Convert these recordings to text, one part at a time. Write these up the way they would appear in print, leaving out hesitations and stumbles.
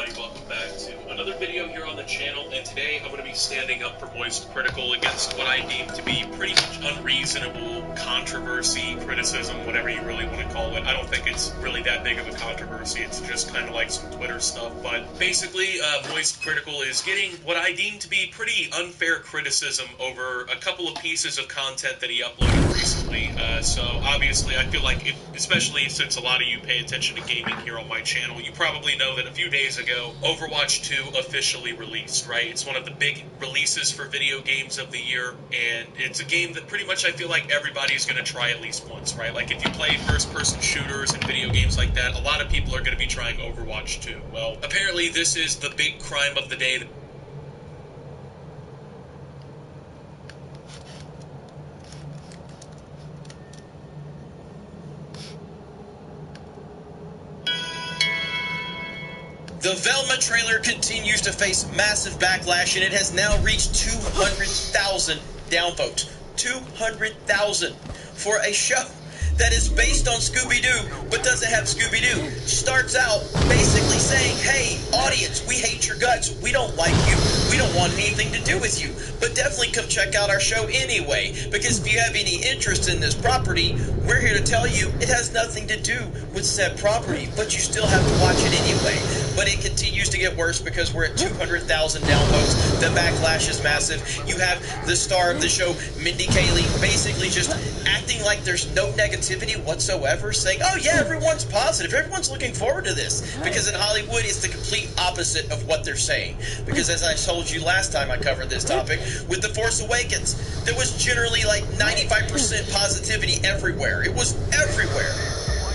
everybody, welcome back to another video here on the channel, and today I'm going to be standing up for Moist Critical against what I deem to be pretty much unreasonable controversy, criticism, whatever you really want to call it. I don't think it's really that big of a controversy, it's just kind of like some Twitter stuff, but basically Moist Critical is getting what I deem to be pretty unfair criticism over a couple of pieces of content that he uploaded recently. So obviously I feel like, especially since a lot of you pay attention to gaming here on my channel, you probably know that a few days ago, Overwatch 2 officially released, right? It's one of the big releases for video games of the year, and it's a game that pretty much I feel like everybody's going to try at least once, right? Like, if you play first-person shooters and video games like that, a lot of people are going to be trying Overwatch 2. Well, apparently this is the big crime of the day. The Velma trailer continues to face massive backlash, and it has now reached 200,000 downvotes. 200,000 for a show that is based on Scooby-Doo, but doesn't have Scooby-Doo. Starts out basically saying, hey, audience, we hate your guts. We don't like you. We don't want anything to do with you. But definitely come check out our show anyway, because if you have any interest in this property, we're here to tell you it has nothing to do with said property, but you still have to watch it anyway. But it continues to get worse because we're at 200,000 downvotes. The backlash is massive. You have the star of the show, Mindy Kaling, basically just acting like there's no negativity whatsoever, saying, oh yeah, everyone's positive, everyone's looking forward to this, because in Hollywood it's the complete opposite of what they're saying. Because as I told you last time I covered this topic, with The Force Awakens, there was generally like 95% positivity everywhere. It was everywhere.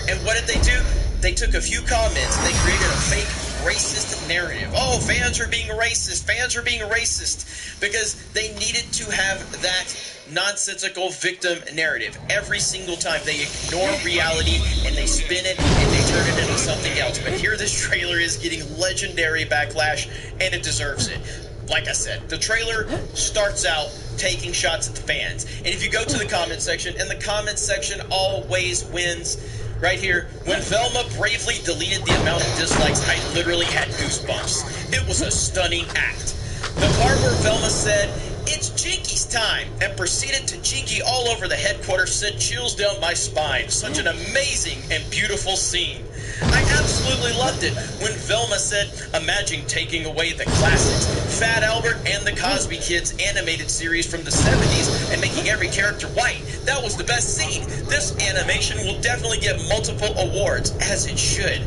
And what did they do? They took a few comments and they created a fake racist narrative. Oh, fans are being racist. Fans are being racist. Because they needed to have that nonsensical victim narrative. Every single time they ignore reality and they spin it and they turn it into something else. But here this trailer is getting legendary backlash, and it deserves it. Like I said, the trailer starts out taking shots at the fans. And if you go to the comment section, and the comment section always wins. Right here, when Velma bravely deleted the amount of dislikes, I literally had goosebumps. It was a stunning act. The part where Velma said, it's Jinky's time, and proceeded to Jinky all over the headquarters sent chills down my spine. Such an amazing and beautiful scene. I absolutely loved it when Velma said, imagine taking away the classics, Fat Albert and the Cosby Kids animated series from the 70s and making every character white. That was the best scene. This animation will definitely get multiple awards, as it should.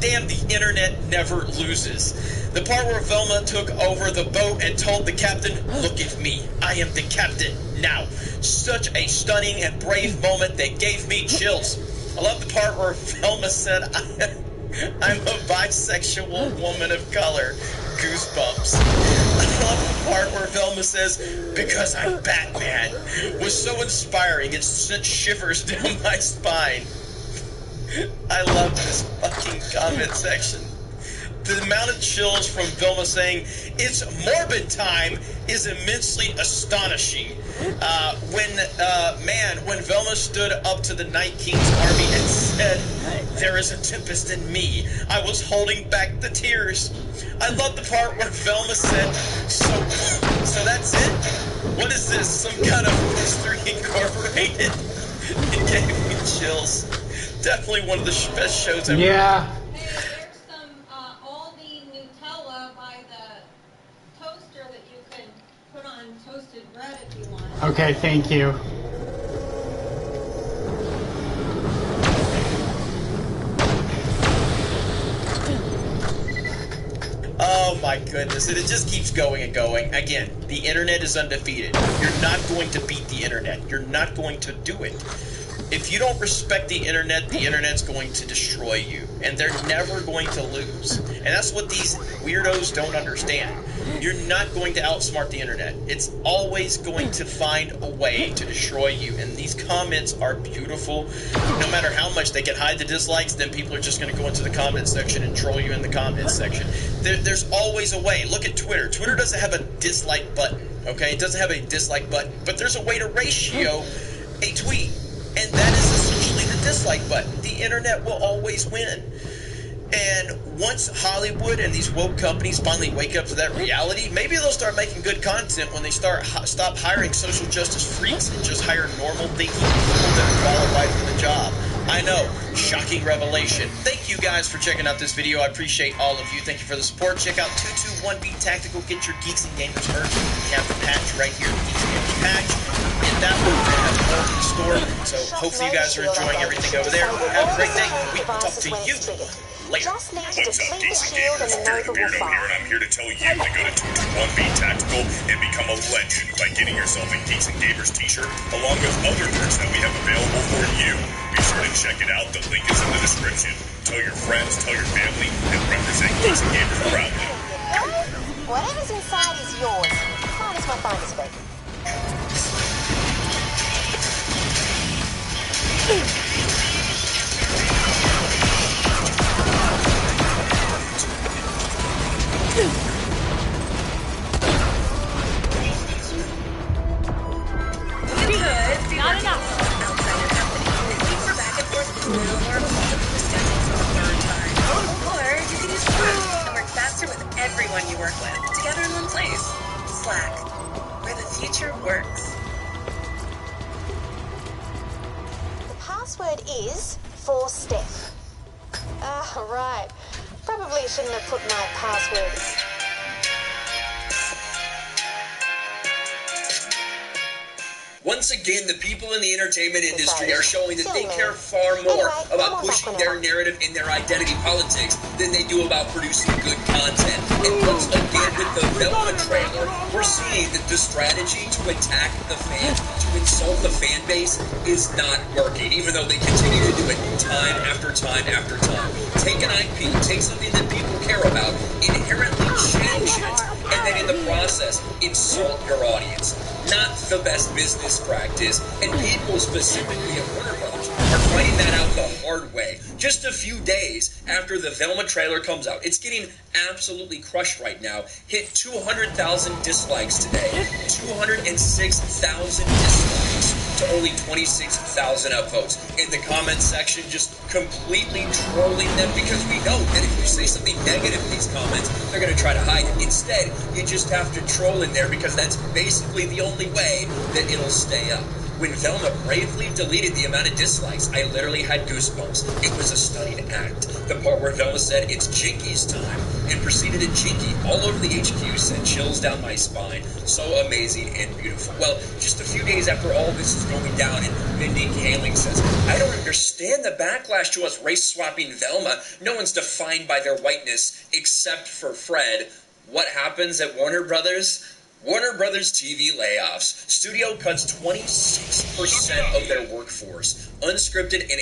Damn, the internet never loses. The part where Velma took over the boat and told the captain, look at me, I am the captain now. Such a stunning and brave moment that gave me chills. I love the part where Velma said, I'm a bisexual woman of color. Goosebumps. I love the part where Velma says, because I'm Batman. Was so inspiring, it sent shivers down my spine. I love this fucking comment section. The amount of chills from Velma saying, it's Morbid time, is immensely astonishing. When Velma stood up to the Night King's army and said, there is a tempest in me, I was holding back the tears. I love the part where Velma said, so that's it? What is this, some kind of History Incorporated? It gave me chills. Definitely one of the best shows ever. Yeah. Toasted bread if you want. Okay, thank you. Oh my goodness, and it just keeps going and going. Again, the internet is undefeated. You're not going to beat the internet. You're not going to do it. If you don't respect the internet's going to destroy you, and they're never going to lose. And that's what these weirdos don't understand. You're not going to outsmart the internet. It's always going to find a way to destroy you, and these comments are beautiful. No matter how much they can hide the dislikes, then people are just going to go into the comment section and troll you in the comment section. There's always a way. Look at Twitter. Twitter doesn't have a dislike button, okay? It doesn't have a dislike button, but there's a way to ratio a tweet. And that is essentially the dislike button. The internet will always win. And once Hollywood and these woke companies finally wake up to that reality, maybe they'll start making good content when they stop hiring social justice freaks and just hire normal thinking people that are qualified for the job. I know, shocking revelation. Thank you guys for checking out this video. I appreciate all of you. Thank you for the support. Check out 221B Tactical. Get your Geeks and Gamers merch. We have the patch right here, the Geeks and Gamers patch. And that one, we're going to have more in the store. So hopefully you guys are enjoying everything over there. Have a great day. We will talk to you later. What's up, Geeks and Gamers? Beard over here, and I'm here to tell you to go to 221B Tactical and become a legend by getting yourself a Geeks and Gamers t-shirt, along with other merch that we have available for you. Be sure to check it out. The link is in the description. Tell your friends, tell your family, and represent Geeks and Gamers proudly. Whatever's inside is yours. Fine as my finder's fake. Not enough. Outside your company, wait for back and forth glue or multiple schedules for the third time. Or you can use Slack and work faster with everyone you work with, together in one place. Slack, where the future works. The password is for Steph. Right. Probably shouldn't have put my password. Once again, the people in the entertainment industry are showing that they care far more about pushing their narrative and their identity politics than they do about producing good content. And once again, with the Velma trailer, we're seeing that the strategy to attack the fans, to insult the fan base, is not working, even though they continue to do it time after time after time. Take an IP, take something that people care about, inherently change it, and then in the process, insult your audience. Not the best business practice, and people specifically at Warner Brothers are finding that out the hard way. Just a few days after the Velma trailer comes out, it's getting absolutely crushed right now. Hit 200,000 dislikes today, 206,000 dislikes to only 26,000 upvotes. In the comment section, just completely trolling them, because we know that if you say something negative in these comments, they're going to try to hide it. Instead, you just have to troll in there, because that's basically the only way that it'll stay up. When Velma bravely deleted the amount of dislikes, I literally had goosebumps. It was a stunning act. The part where Velma said, "It's Jinky's time," and proceeded to Jinky all over the HQ sent chills down my spine. So amazing and beautiful. Well, just a few days after all this is going down, and Mindy Kaling says, "I don't understand the backlash to us race-swapping Velma. No one's defined by their whiteness except for Fred." What happens at Warner Brothers? Warner Brothers TV layoffs. Studio cuts 26% of their workforce. Unscripted and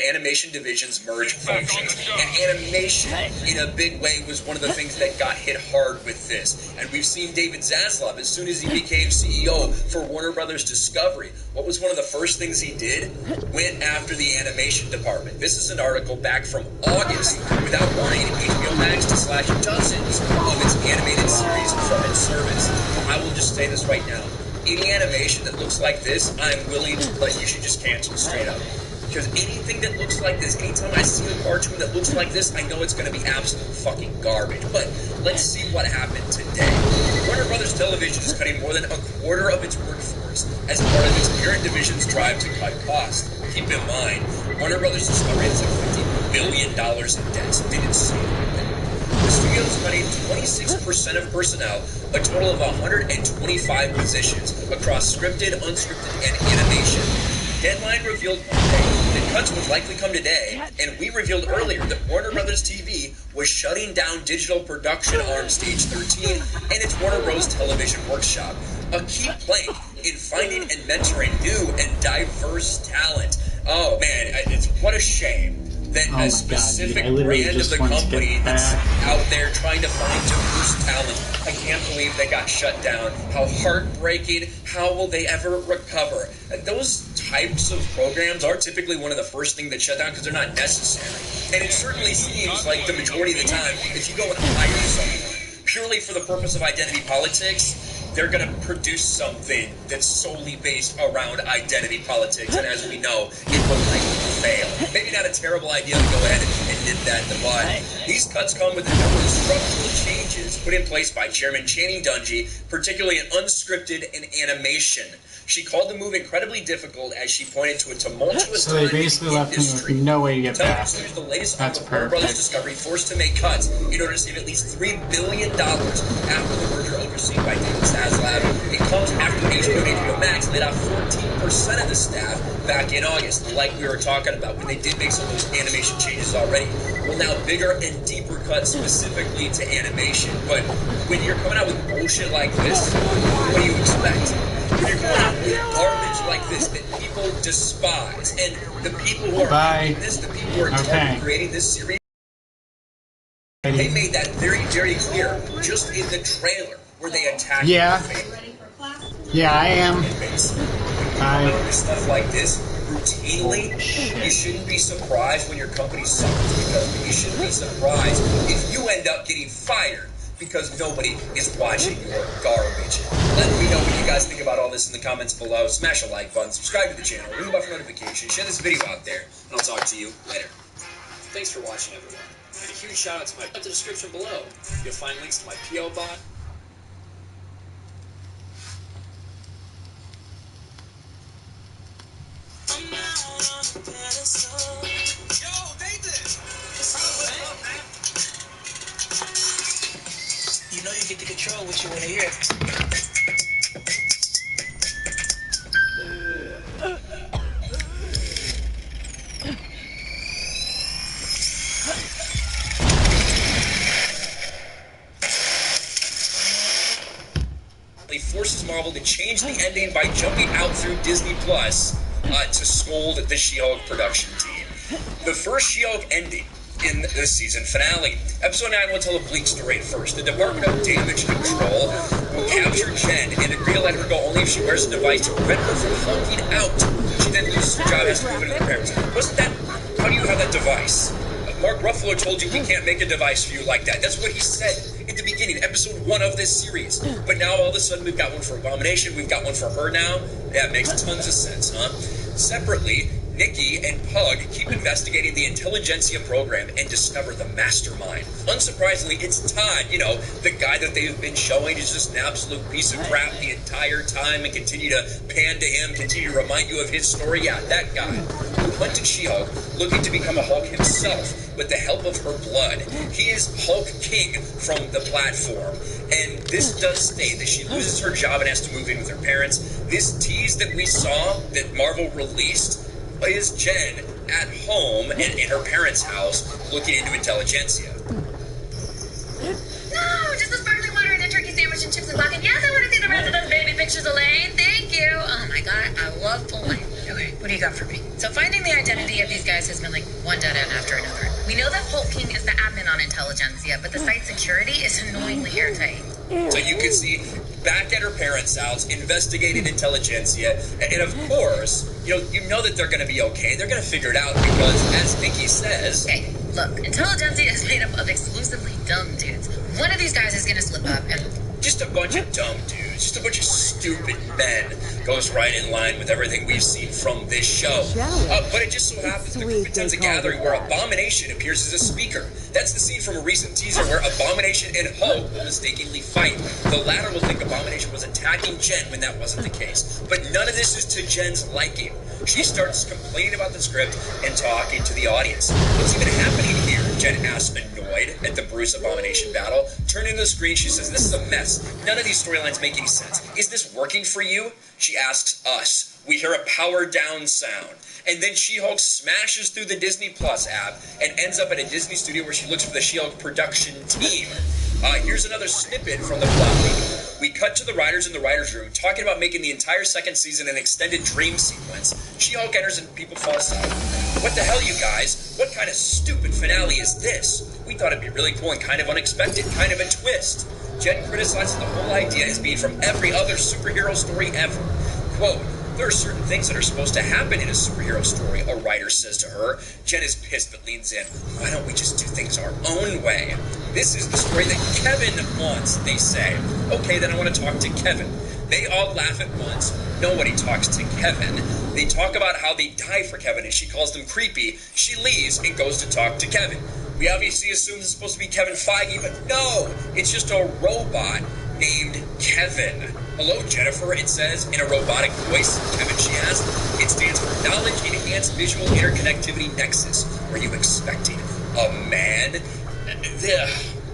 animation divisions merge functions. And animation, in a big way, was one of the things that got hit hard with this. And we've seen David Zaslav, as soon as he became CEO for Warner Brothers Discovery, what was one of the first things he did? Went after the animation department. This is an article back from August. Without warning, HBO Max to slash dozens of its animated series from its service. I will just say this right now. Any animation that looks like this, I'm willing to you should just cancel straight up. Because anything that looks like this, anytime I see a cartoon that looks like this, I know it's going to be absolute fucking garbage. But let's see what happened today. Warner Brothers Television is cutting more than a quarter of its workforce as part of its parent division's drive to cut costs. Keep in mind, Warner Brothers Discovery has like $50 billion in debt, so they didn't see it like that. The studio is cutting 26% of personnel, a total of 125 positions across scripted, unscripted, and animation. Deadline revealed Monday that cuts would likely come today, and we revealed earlier that Warner Brothers TV was shutting down digital production arm Stage 13 and its Warner Bros. Television Workshop, a key plank in finding and mentoring new and diverse talent. Oh man, what a shame that a specific brand of the company that's out there trying to find diverse talent, I can't believe they got shut down. How heartbreaking. How will they ever recover? And those types of programs are typically one of the first things that shut down because they're not necessary. And it certainly seems like the majority of the time, if you go and hire someone purely for the purpose of identity politics, they're going to produce something that's solely based around identity politics. And as we know, it will likely fail. Maybe not a terrible idea to go ahead and nip that in the bud. These cuts come with a number of structural changes put in place by Chairman Channing Dungey, particularly in unscripted and animation. She called the move incredibly difficult as she pointed to a tumultuous So they basically left me with no way to get back. The latest That's article, Warner Brothers perfect. Discovery forced to make cuts in order to save at least $3 billion after the merger overseen by David Zaslav. It comes after HBO and HBO Max laid off 14% of the staff back in August, like we were talking about, when they did make some of those animation changes already. Well, now bigger and deeper cuts specifically to animation. But when you're coming out with bullshit like this, what do you expect? When you're coming out with garbage like this that people despise, and the people who are making this, the people who are creating this series, they made that very, very clear just in the trailer where they attacked Yeah, I am. Stuff like this routinely, you shouldn't be surprised when your company suffers, because you shouldn't be surprised if you end up getting fired because nobody is watching your garbage. Let me know what you guys think about all this in the comments below. Smash a like button, subscribe to the channel, ring the bell for notifications, share this video out there, and I'll talk to you later. Thanks for watching, everyone. And a huge shout out to the description below. You'll find links to my P.O. box. Yo, Nathan! You know you get to control what you want to hear. Forces Marvel to change the ending by jumping out through Disney Plus to scold the She-Hulk production team. The first She-Hulk ending in the season finale. Episode 9 will tell a bleak story at first. The Department of Damage Control will capture Jen and agree to let her go only if she wears a device to prevent her from hulking out. She then loses her job and has to move into her parents. Wasn't that... How do you have that device? Mark Ruffalo told you we can't make a device for you like that. That's what he said at the beginning, episode 1 of this series. But now all of a sudden we've got one for Abomination, we've got one for her now. Yeah, it makes tons of sense, huh? Separately, Nikki and Pug keep investigating the Intelligentsia program and discover the mastermind. Unsurprisingly, it's Todd, you know, the guy that they've been showing is just an absolute piece of crap the entire time, and continue to pan to him, continue to remind you of his story. Yeah, that guy who hunted She-Hulk, looking to become a Hulk himself with the help of her blood. He is Hulk King from the platform, and this does state that she loses her job and has to move in with her parents. This tease that we saw that Marvel released is Jen at home and in her parents' house looking into Intelligentsia. No, just the sparkling water and a turkey sandwich and chips and guac. And yes, I want to see the rest of those baby pictures, Elaine. Thank you. Oh my God, I love Elaine. Okay, what do you got for me? So finding the identity of these guys has been like one dead end after another. We know that Hulk King is the admin on Intelligentsia, but the site security is annoyingly airtight. So you can see back at her parents' house, investigating Intelligentsia, and of course, you know that they're going to be okay. They're going to figure it out because, as Nikki says... Okay, look, Intelligentsia is made up of exclusively dumb dudes. One of these guys is going to slip up and... Just a bunch of dumb dudes, just a bunch of stupid men. Goes right in line with everything we've seen from this show. But it just so happens the group attends a gathering where Abomination appears as a speaker. That's the scene from a recent teaser where Abomination and Hulk will mistakenly fight. The latter will think Abomination was attacking Jen when that wasn't the case. But none of this is to Jen's liking. She starts complaining about the script and talking to the audience. What's even happening here? Jen asks, annoyed at the Bruce Abomination battle. Turning to the screen, she says, this is a mess. None of these storylines make any sense. Is this working for you? She asks us. We hear a power down sound. And then She-Hulk smashes through the Disney Plus app and ends up at a Disney studio where she looks for the She-Hulk production team. Here's another snippet from the plot leak. We cut to the writers in the writers' room talking about making the entire second season an extended dream sequence. She-Hulk enters and people fall asleep. What the hell, you guys? What kind of stupid finale is this? We thought it'd be really cool and kind of unexpected, kind of a twist. Jen criticizes the whole idea as being from every other superhero story ever. Quote, there are certain things that are supposed to happen in a superhero story, a writer says to her. Jen is pissed but leans in. Why don't we just do things our own way? This is the story that Kevin wants, they say. Okay, then I want to talk to Kevin. They all laugh at once. Nobody talks to Kevin. They talk about how they die for Kevin, and she calls them creepy. She leaves and goes to talk to Kevin. We obviously assume it's supposed to be Kevin Feige, but no, it's just a robot named Kevin. Hello, Jennifer, it says in a robotic voice. Kevin, she asks. It stands for Knowledge Enhanced Visual Interconnectivity Nexus. Were you expecting a man?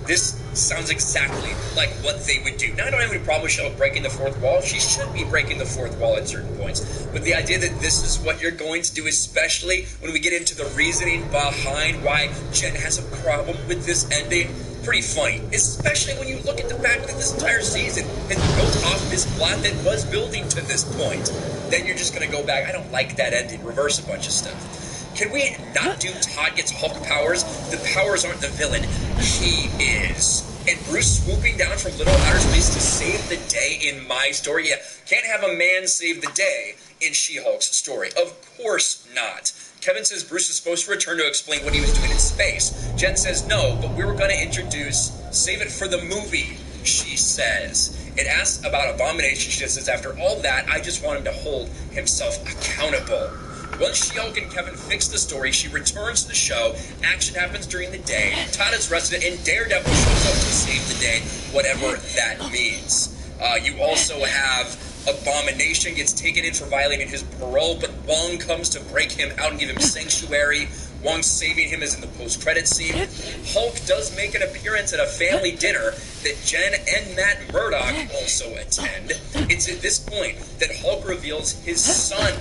This sounds exactly like what they would do. Now, I don't have any problem with Cheryl breaking the fourth wall. She should be breaking the fourth wall at certain points. But the idea that this is what you're going to do, especially when we get into the reasoning behind why Jen has a problem with this ending, pretty funny. Especially when you look at the fact that this entire season has built off this plot that was building to this point. Then you're just going to go back, I don't like that ending, reverse a bunch of stuff. Can we not do Todd gets Hulk powers? The powers aren't the villain. He is. And Bruce swooping down from little outer space to save the day in my story? Yeah, can't have a man save the day in She-Hulk's story. Of course not. Kevin says Bruce is supposed to return to explain what he was doing in space. Jen says no, but we were going to introduce, save it for the movie, she says. It asks about Abomination. She says, after all that, I just want him to hold himself accountable. Once She-Hulk and Kevin fix the story, she returns to the show. Action happens during the day. Todd is arrested, and Daredevil shows up to save the day, whatever that means. You also have Abomination gets taken in for violating his parole, but Wong comes to break him out and give him sanctuary. Wong saving him is in the post-credits scene. Hulk does make an appearance at a family dinner that Jen and Matt Murdock also attend. It's at this point that Hulk reveals his son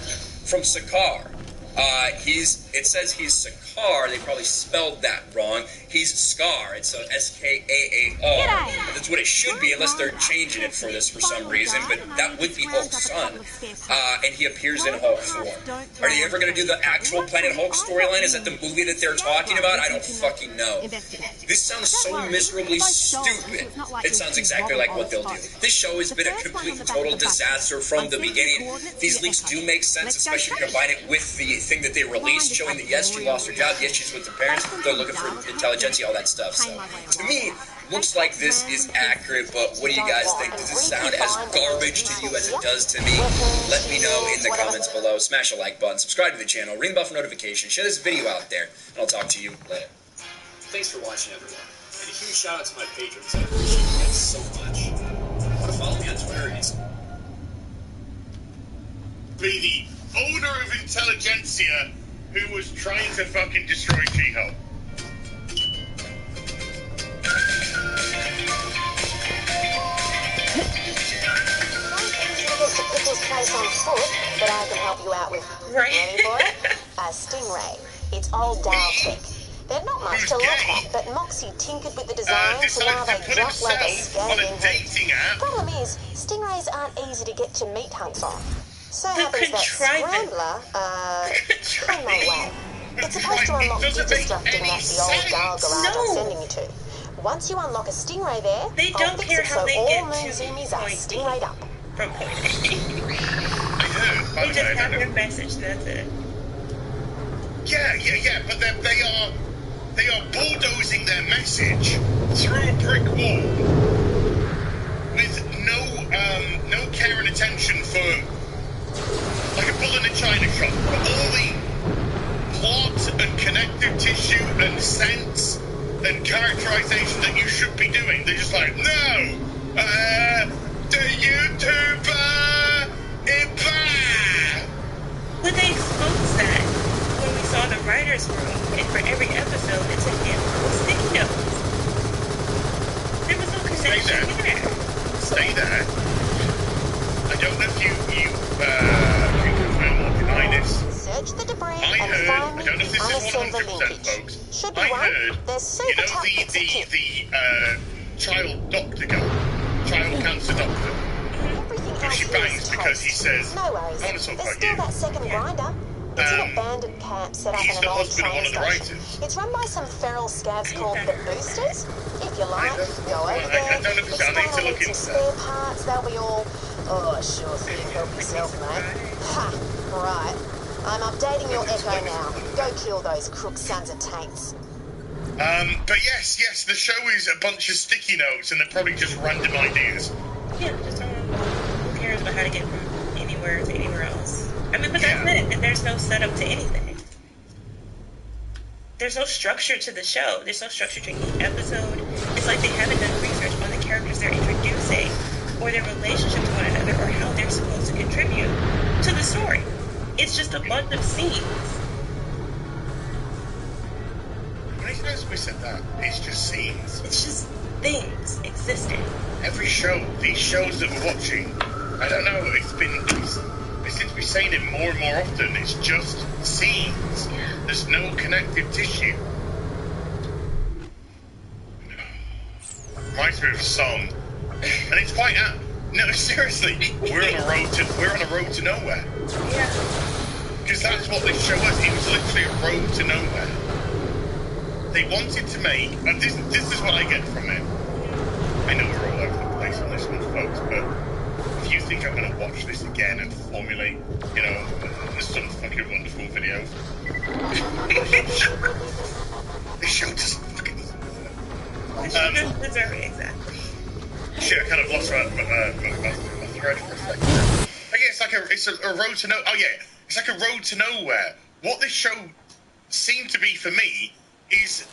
from Sakaar. It says he's Sakaar. They probably spelled that wrong. He's Scar. It's Skaar. That's what it should be, unless they're changing it for this for some reason. But that would be Hulk's son. And he appears in Hulk form. Are they ever going to do the actual Planet Hulk storyline? Is that the movie that they're talking about? I don't fucking know. This sounds so miserably stupid. It sounds exactly like what they'll do. This show has been a complete and total disaster from the beginning. These leaks do make sense, especially if you combine it with the thing that they released, showing that yes, she lost her job, yes, she's with her parents, they're looking for intelligentsia, all that stuff. So, to me, looks like this is accurate, but what do you guys think? Does it sound as garbage to you as it does to me? Let me know in the comments below. Smash a like button, subscribe to the channel, ring the bell for notifications, share this video out there, and I'll talk to you later. Thanks for watching, everyone. And a huge shout out to my patrons. I appreciate you guys so much. Want to follow me on Twitter? It's be the owner of intelligentsia who was trying to fucking destroy She-Hulk. To put this place on foot, but I can help you out with. Ready for it? A Stingray. It's old Dow tech. They're not much to look at, but Moxie tinkered with the design, so now they drop like a scathing heat. Problem is, Stingrays aren't easy to get to meat hunks on. So happens that Scrambler, on my way. It's supposed to unlock deconstructing at the old Dahl garage I'm sending you to. Once you unlock a Stingray there, they don't care how they all get moon zoomies are Stingrayed up. From point A. I heard. They just have their message, that's it. Yeah, but they are bulldozing their message through a brick wall with no care and attention for, like a bull in a china shop, for all the plot and connective tissue and sense and characterization that you should be doing. They're just like, no, the YouTuber, But they exposed that when we saw the writer's room, and for every episode, it's a handful of sticky notes. There was no connection there. Stay there. I don't know if you can confirm or deny this. Search the debris I and heard, find I don't know if this is unassembly 100%, linkage. folks. Should be I one. heard, There's super tough bits of kit. the child doctor guy, child cancer doctor, Everything who else she is bangs because he toast. says, No worries. I want to talk There's about still you. that second grinder. It's an abandoned camp set up He's in the an old husband of train one of the station. writers. It's run by some feral scabs called the Boosters. If you like, go over I there, don't know if I need to look explain into some spare parts, they'll be all, oh, sure thing, help yourself, mate. Ha, right. I'm updating your echo now. Go kill those crook sons of taints. But yes, the show is a bunch of sticky notes and they're probably just random ideas. Yeah, just who cares about how to get from anywhere to anywhere else. I mean, but that's it. And there's no setup to anything. There's no structure to the show. There's no structure to each episode. It's like they haven't done research on the characters they're introducing, or their relationship to one another, or how they're supposed to contribute to the story. It's just a bunch of scenes. When it's supposed to be said that, it's just scenes. It's just things existing. Every show, these shows that we're watching, I don't know, they seem to be saying it more and more often, it's just scenes. There's no connective tissue. Reminds me of a song, and it's quite apt. No, seriously, we're on a road to nowhere. Yeah. Because that's what this show was. It was literally a road to nowhere. They wanted to make, and this is what I get from it. I know we're all over the place on this one, folks, but if you think I'm going to watch this again and formulate, some fucking wonderful video, this show doesn't fucking deserve it, exactly. Shit, I kind of lost my thread for a second. I guess it's a road to it's like a road to nowhere. What this show seemed to be for me is,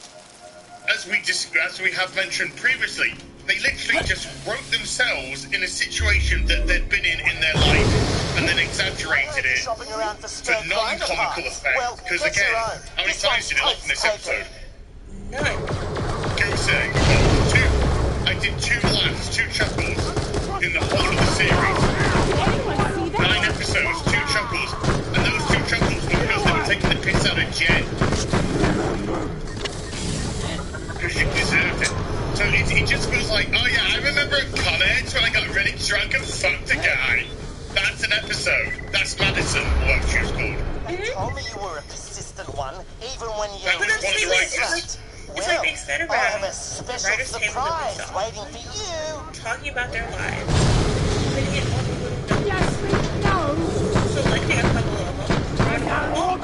as we have mentioned previously, they literally just wrote themselves in a situation that they'd been in their life and then exaggerated it for non-comical effect. Because again, how many times did it look in this episode? None. Goose egg. I did 2 laughs, 2 chuckles in the whole of the series. 9 episodes, 2 chuckles, and those 2 chuckles were because they were taking the piss out of Jen. Because she deserved it. So it just feels like, oh yeah, I remember at college when I got really drunk and fucked a guy. That's an episode. That's Madison, what she was called. You told me you were a persistent one, even when you That was one of the writers. It's like they said about I have a special writers' table that we surprise saw, waiting for you. talking about their lives, putting it on the little notes, selecting a couple of them, throwing them all,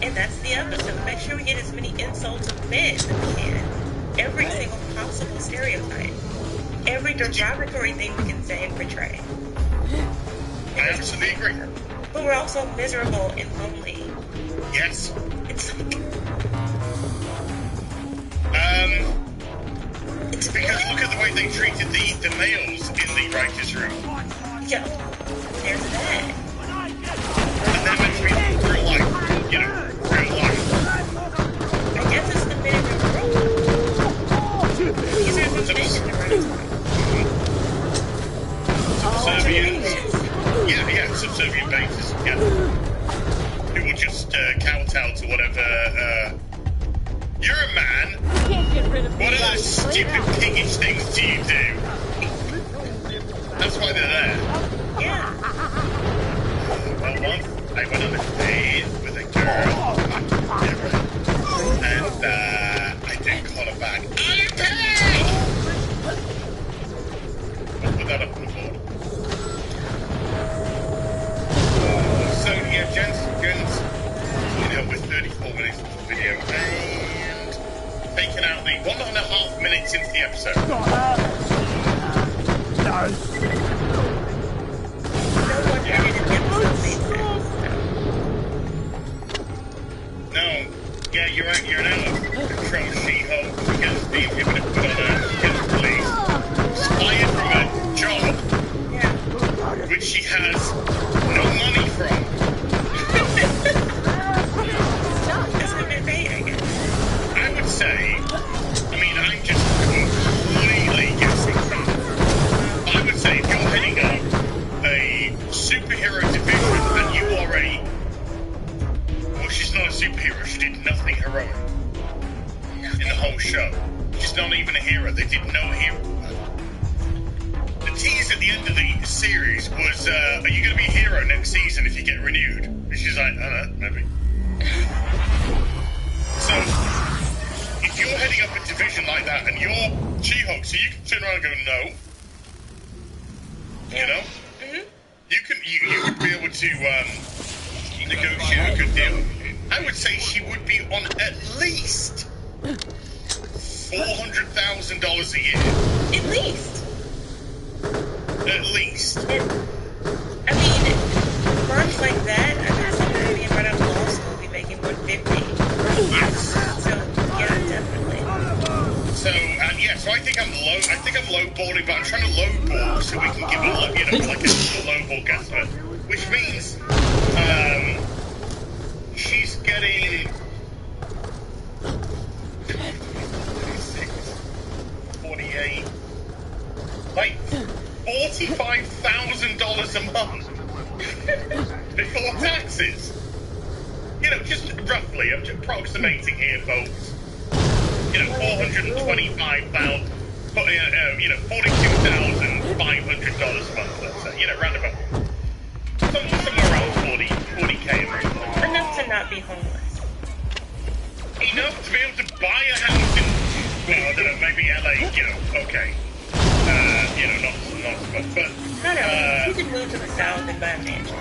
and that's the episode. Make sure we get as many insults of men as we can. Every single possible stereotype, every derogatory thing we can say and portray. I absolutely agree. But we're also miserable and lonely. Yes. It's like... Because look at the way they treated the males in the writers' room. Yeah, there's that. And that makes me real life, real life. I guess it's the men in the room. These are the men in the room. Subservient. Yeah, subservient bases. Yeah. Who will just kowtow to whatever. You're a man. What other stupid piggish things do you do? That's why they're there. Yeah. Well, once I went on a date with a girl, and I didn't call her back. I'm paid! I'll put that up on the board. So, yeah, gents, we're 34 minutes into the video, and taking out the 1.5 minutes into the episode. No one edited the episode made sense. No, yeah, you're right, you're an out of control She-Hulk against the inhibitor put on her against police. Fired from a job, which she has no money from. That's what they're paying, I guess. I would say, I'm just completely guessing from I would say if you're heading up a superhero division and you are well, she's not a superhero, she did nothing heroic in the whole show. She's not even a hero, they did no hero. The tease at the end of the series was, are you going to be a hero next season if you get renewed? And she's like, I don't know, maybe. So, if you're heading up a division like that and you're She-Hulk, so you can turn around and go, no. You know? Mm-hmm. You would be able to negotiate a good deal. I would say she would be on at least $400,000 a year. At least. At least. I mean, firms like that, I bet somebody being right out of law school will be making $150. Yes. So, yeah, definitely. So, so I think I'm lowballing, but I'm trying to lowball so we can give a like a lowball guesstimate, which means, she's getting 48, like $45,000 a month before taxes. You know, just roughly, I'm just approximating here, folks. You know, $425,000, $42,500 a month, let's say. You know, round about. Somewhere around 40K a month. Enough to not be homeless. Enough to be able to buy a house in, well, I don't know, maybe LA, okay. Not so much, but... No, she could move to the south and buy a mansion.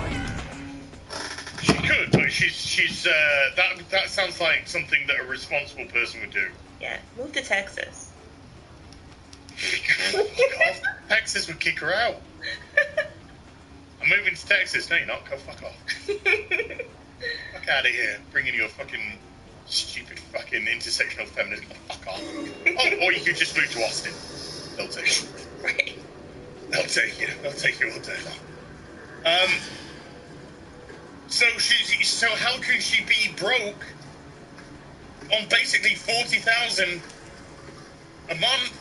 She could, but she's that sounds like something that a responsible person would do. Yeah, move to Texas. Texas would kick her out. I'm moving to Texas. No, you're not. Go fuck off. Fuck out of here. Bringing your fucking stupid fucking intersectional feminism. Fuck off. Oh, or you could just move to Austin. They'll take you. Right. They'll take you. They'll take you all day long. So how can she be broke on basically $40,000 a month?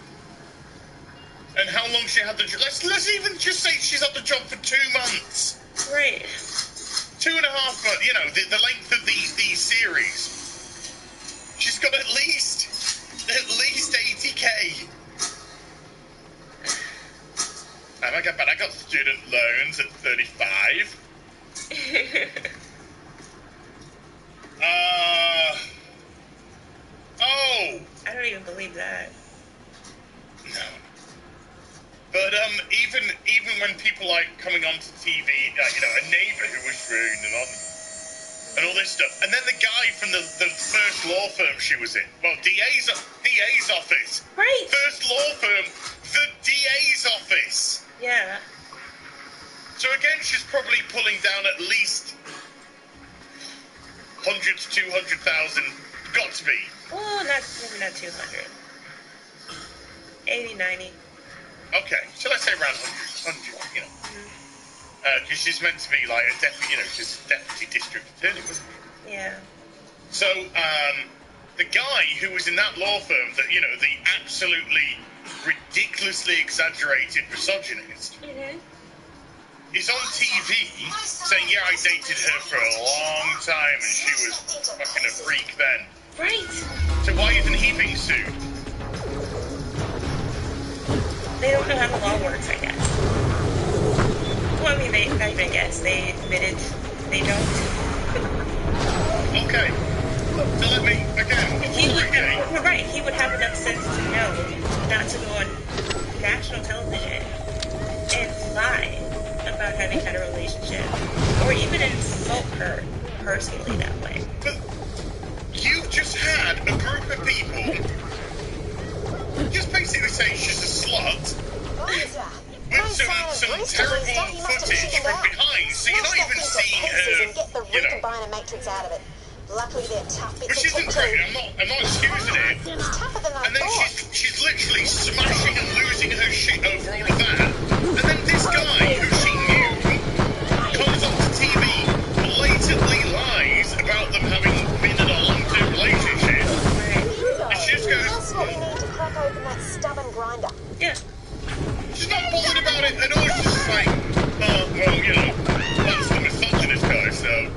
And how long she had the job? Let's even just say she's had the job for 2 months. Right. 2.5 months. You know, the length of the series. She's got at least 80K. And I got student loans at 35. I don't even believe that. No. But even when people like coming onto TV, a neighbor who was ruined and all this stuff, and then the guy from the first law firm she was in, well, DA's office, right? First law firm, the DA's office. Yeah. So again, she's probably pulling down at least 100 to 200,000. Got to be. Well, maybe not 200. 80, 90. Okay, so let's say around 100, because she's meant to be like a deputy, she's a deputy district attorney, wasn't she? Yeah. So, the guy who was in that law firm, that the absolutely ridiculously exaggerated misogynist, is on TV saying, yeah, I dated her for a long time and she was fucking a freak then. Right. So why isn't he being sued? They don't know how the law works, I guess. Well, I mean, not even guess. They admitted they don't. Okay. So let me, again, you're right. He would have enough sense to know not to go on national television and lie about having had a relationship, or even insult her personally that way. But you've just had a group of people just basically saying she's a slut with some terrible footage from behind, so you're not even seeing her, Luckily they're tough. Which isn't great, I'm not excusing it. And then she's literally smashing and losing her shit over all of that. And then this guy, who she knew, comes onto TV, blatantly lies about them having been in a long-term relationship. And she just goes... That's what we need to crack open that stubborn grinder. Yeah. She's not bothered about it at all. She's just like, well, that's the misogynist guy, so,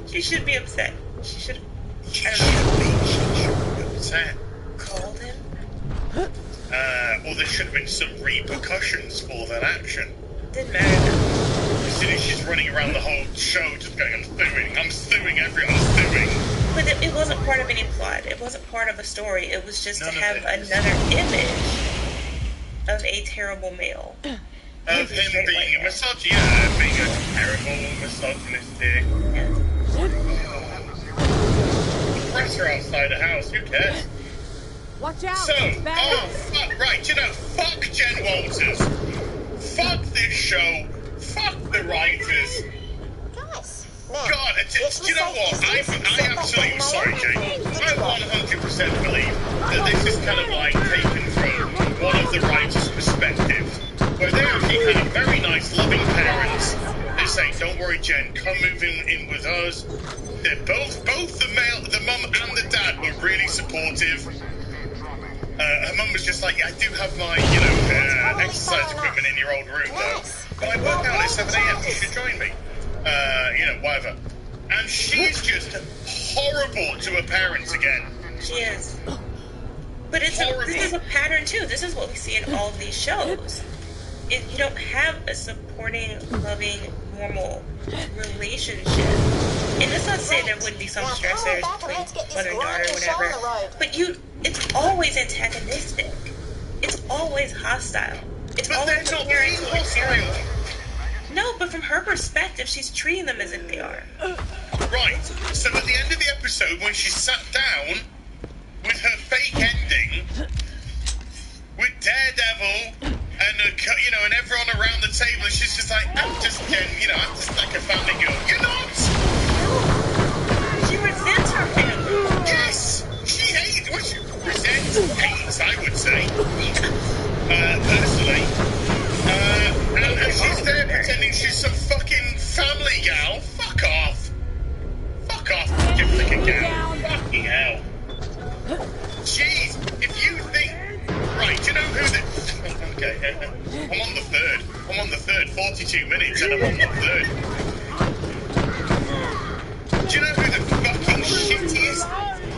She should be upset. She should. She should be upset. Called him. Or there should have been some repercussions for that action. Didn't matter. As soon as she's running around the whole show, just going, I'm suing everyone, I'm suing. But it wasn't part of any plot. It wasn't part of a story. It was just to have another image of a terrible male. Of him being a misogynist, being a terrible misogynistic. Yeah. The press are outside the house, who cares? Watch out! So, fuck, right, you know, fuck Jen Walters. Fuck this show. Fuck the writers. Nice. God, do you know what? I absolutely, sorry, Jake. I 100% believe that this is kind of like taken from one of the writers' perspectives, where they actually have very nice, loving parents. They say, "Don't worry, Jen, come move in with us." They're both the mum and the dad were really supportive. Her mum was just like, "I do have my, exercise equipment in your old room, though. But I work out at 7 a.m. You should join me." Whatever. And she's just horrible to her parents again. She is. But this is a pattern, too. This is what we see in all of these shows. You don't have a supporting, loving, normal relationship. And that's not to say there wouldn't be some stressors between mother and daughter or whatever. But it's always antagonistic. It's always hostile. It's always comparing to a parent. No, but from her perspective, she's treating them as if they are. Right. So at the end of the episode, when she sat down with her fake ending, with Daredevil and and everyone around the table, and she's just like, I'm just like a family girl. You're not. She resents her family. Yes, she hates. She hates, I would say. Personally. And she's there pretending she's some fucking family gal. Fuck off. Fuck off, you fucking gal. Fucking hell. Jeez, if you think... Right, do you know who the... Okay, I'm on the third, 42 minutes, and I'm on the third. Do you know who the fucking shittiest,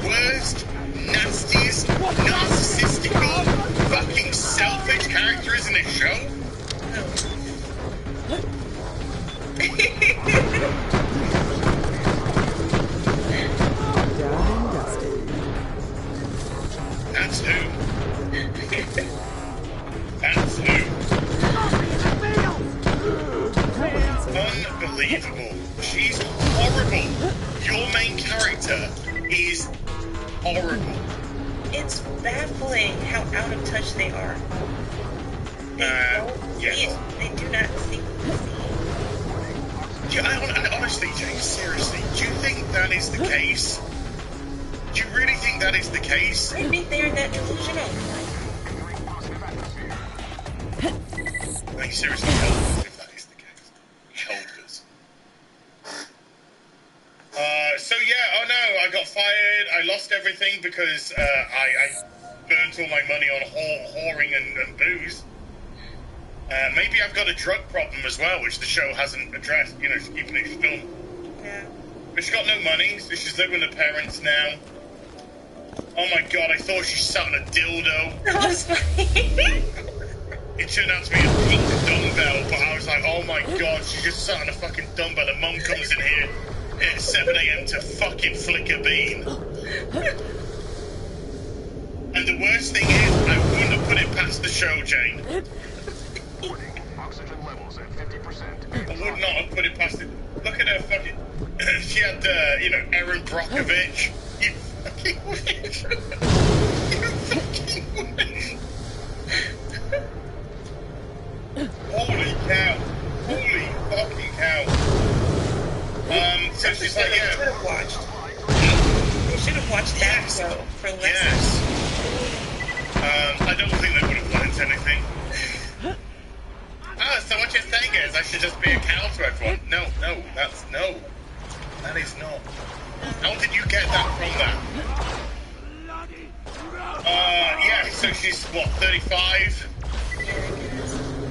worst, nastiest, narcissistical, fucking selfish character is in this show? That's who. That's who. Unbelievable. She's horrible. Your main character is horrible. It's baffling how out of touch they are. Yes. They do not see. Honestly, James, seriously, do you think that is the case? Do you really think that is the case? I think they're that delusional. Like, seriously, help us if that is the case. Help us. I got fired. I lost everything because I burnt all my money on whoring and booze. Maybe I've got a drug problem as well, which the show hasn't addressed, even each film. Yeah. But she's got no money, so she's living with her parents now. Oh my god, I thought she sat on a dildo. That was funny. It turned out to be a pink dumbbell, but I was like, oh my god, she just sat on a fucking dumbbell, and mum comes in here at 7 a.m. to fucking flick a bean. And the worst thing is, I wouldn't have put it past the show, Jane. I would not have put it past it. Look at her fucking... she had, Erin Brockovich. You fucking witch. You fucking witch. Holy cow. Holy fucking cow. So she's like, yeah. They should have watched. They should have watched that show for lessons. Yes. I don't think they would have learned anything. So what you're saying is I should just be a cow to everyone? No, that is not. How did you get that from that? So she's, 35?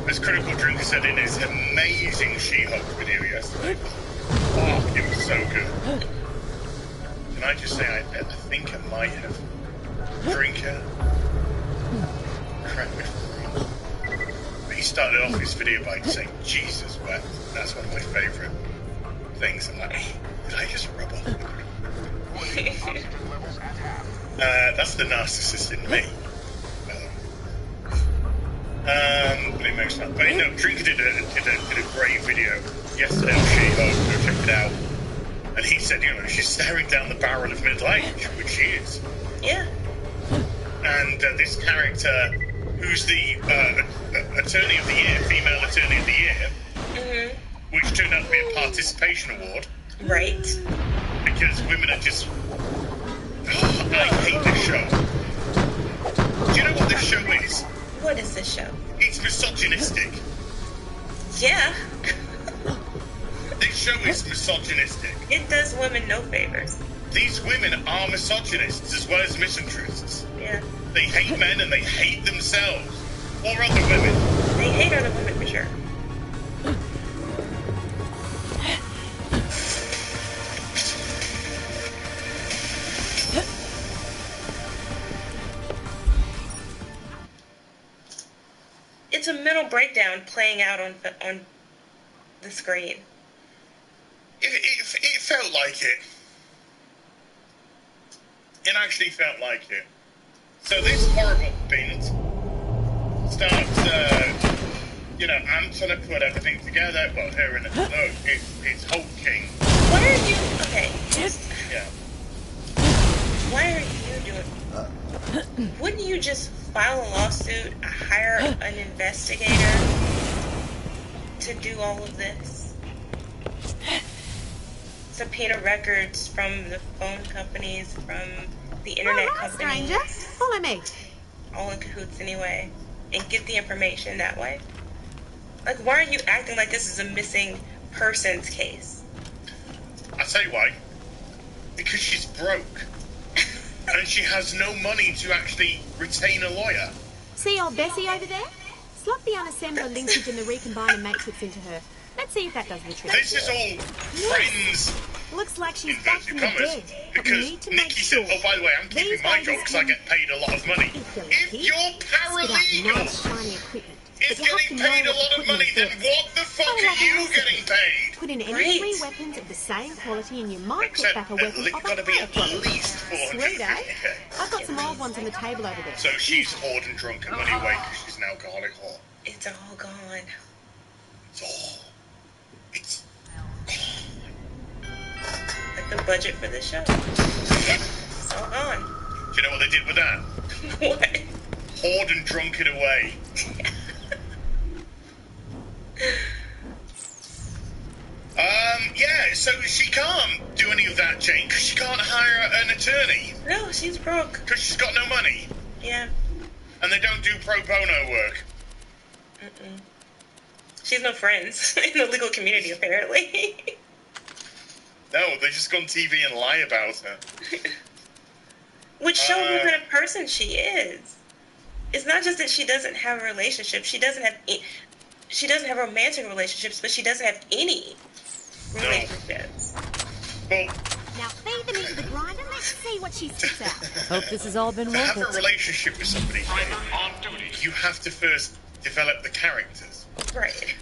As Critical Drinker said in his amazing She-Hulk video yesterday. Oh, it was so good. Can I just say, I think I might have Drinker. Correct me if I'm wrong. But he started off his video by saying, Jesus wept. That's one of my favourite things. I'm like, did I just rub off the Critical? That's the narcissist in me. But it makes sense. But no, Drinker did a great video yesterday on She-Hulk. Go check it out. And he said, she's staring down the barrel of middle age, which she is. Yeah. and this character, who's the Attorney of the Year, female Attorney of the Year, which turned out to be a participation award. Right. Because women are just... I hate this show. Do you know what this show is? What is this show? It's misogynistic. Yeah. This show is misogynistic. It does women no favors. These women are misogynists as well as misanthropes. Yeah. They hate men and they hate themselves. Or other women. They hate other women for sure. It's a mental breakdown playing out on the screen. It felt like it. It actually felt like it. So this horrible bint starts, Anton to put everything together, well, her and it's Hulk King. Why are you... Okay, just... Yeah. Why are you doing... Wouldn't you just file a lawsuit, hire an investigator to do all of this? Subpoena records from the phone companies, from the internet companies. Stranger. Follow me. All in cahoots anyway. And get the information that way. Like, why are you acting like this is a missing persons case? I'll tell you why. Because she's broke. And she has no money to actually retain a lawyer. See old Bessie over there? Slot the unassembler linkage and the recombiner matrix into her. Let's see if that does the trick. This is all friends. Looks like she's back from the dead. But we Because need to make Nikki sure. said, oh, by the way, I'm keeping my job because I get paid a lot of money. If you're paralegal Nice shiny equipment. is getting paid a lot of money, then what the fuck are you getting paid? Put in any 3 weapons of the same quality and you might get back a weapon of gotta a be higher at quality. least Sweet, eh? 450k. I've got some old ones on the table over there. So she's hoard and drunk and money away because she's an alcoholic whore. It's all gone. It's Like the budget for this show. It's all gone. Do you know what they did with that? What? Hoard and drunk it away. Yeah, so she can't do any of that, Jane, because she can't hire an attorney. No, she's broke. Because she's got no money. Yeah. And they don't do pro bono work. She's no friends in the legal community, apparently. No, they just go on TV and lie about her. Which shows what kind of person she is. It's not just that she doesn't have a relationship. She doesn't have romantic relationships, but she doesn't have any relationships. Well, now feed them into the grinder. Let's see what she spits out. Hope this has all been to worth have a it. relationship with somebody, you have to first develop the characters. Right.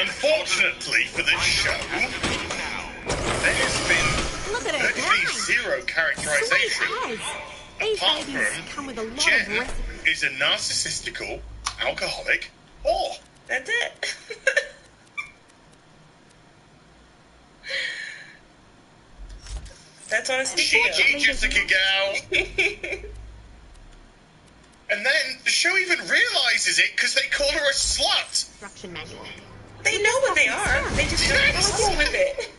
Unfortunately for this show, there's been virtually zero characterization. Apart from Jen is a narcissistical alcoholic whore. That's it. That's on a sticky Cheeky Jessica gal. And then the show even realizes it because they call her a slut. Instruction manual. They know what they are. They just don't go with it.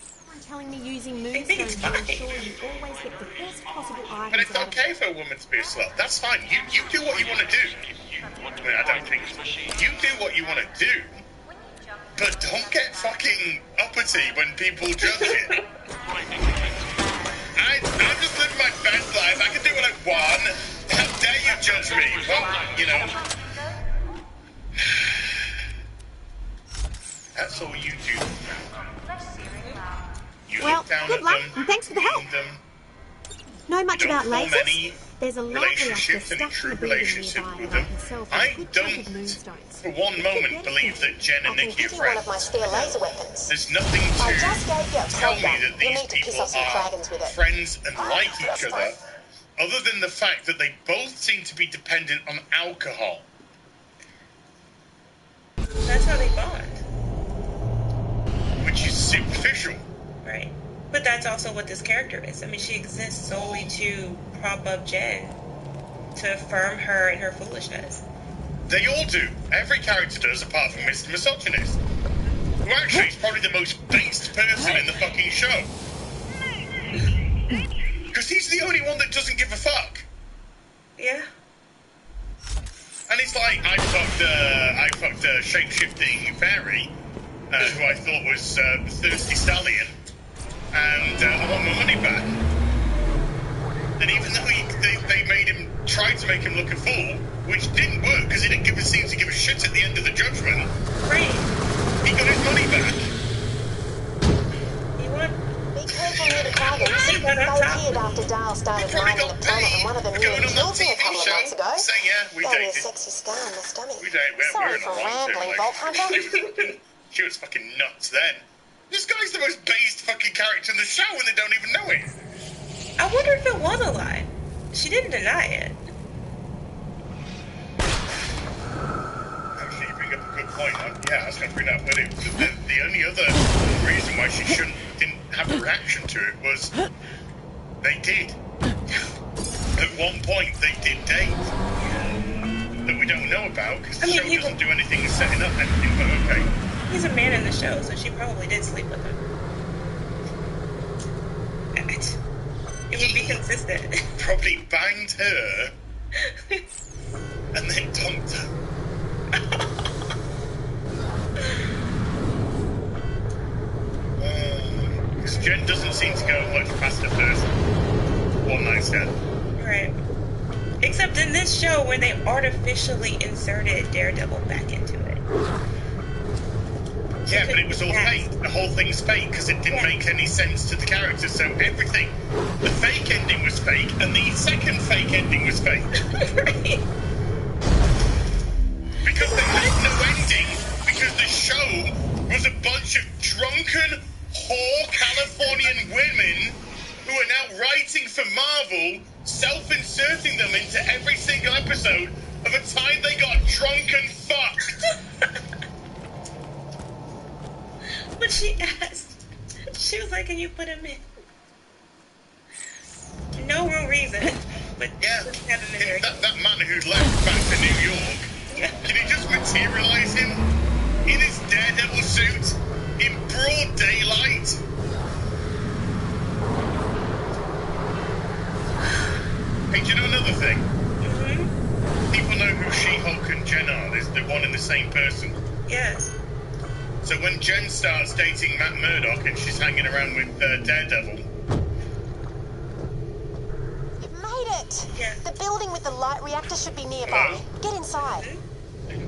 Someone telling me using moonstones to ensure you always get the best possible items. But it's okay for a woman to be a slut. That's fine. You do what you want to do. I mean, I don't think you do what you want to do. But don't get fucking uppity when people judge it. I'm just living my best life. I can do what I want. How dare you judge me? Well, you know. That's all you do. You look down good at luck, them, and thanks for the help. them. Know much You don't about form lasers? any There's a lab relationships, reactor any stuck in true the building relationship nearby with where them. I can sell for I a good chunk don't, of moonstones. for one moment, believe that Jen and Nikki are friends. laser weapons. There's nothing I just gave you a to tell me program. that You these need to piss people off some are dragons with it. friends and like each other than the fact that they both seem to be dependent on alcohol. That's how they bond. Which is superficial. Right. But that's also what this character is. I mean, she exists solely to prop up Jen, to affirm her and her foolishness. They all do. Every character does, apart from Mr. Misogynist, who actually is probably the most based person in the fucking show. Because he's the only one that doesn't give a fuck. Yeah. And it's like, I fucked a shape-shifting fairy, who I thought was a thirsty stallion, and I want my money back. And even though they made him, tried to make him look a fool, which didn't work because he didn't seem to give a shit at the end of the judgment. Right. He got his money back. He won. Be careful near the dragons. They appeared after Dale started mining the planet, and one of them nearly killed me a couple of months ago. So yeah, we Gave me a dated. sexy scar on my stomach. We're Sorry in for a long-term rambling, Bolt Hunter. relationship. She was fucking nuts then. This guy's the most based fucking character in the show and they don't even know it. I wonder if it was a lie. She didn't deny it. Actually, you bring up a good point. I was going to bring up that the only other reason why she didn't have a reaction to it was they did. At one point, they did date. That we don't know about because the show doesn't do anything setting up anything, but okay. He's a man in the show, so she probably did sleep with him. It would be consistent. Probably banged her and then dumped her. Because Jen doesn't seem to go much past her first one night stand. Right. Except in this show where they artificially inserted Daredevil back into it. Yeah, but it was all fake. The whole thing's fake because it didn't make any sense to the characters. So everything, the fake ending was fake, and the second fake ending was fake. Right. Because they had no ending, because the show was a bunch of drunken, whore Californian women who are now writing for Marvel, self-inserting them into every single episode of a time they got drunk and fucked. When she asked, she was like, can you put him in? No real reason. But yeah, that man who left back to New York, can you just materialize him in his Daredevil suit in broad daylight? Hey, do you know another thing? Mm-hmm. People know who She-Hulk and Jen are. They're one and the same person. Yes. So when Jen starts dating Matt Murdock and she's hanging around with Daredevil... You've made it! Yeah. The building with the light reactor should be nearby. Get inside.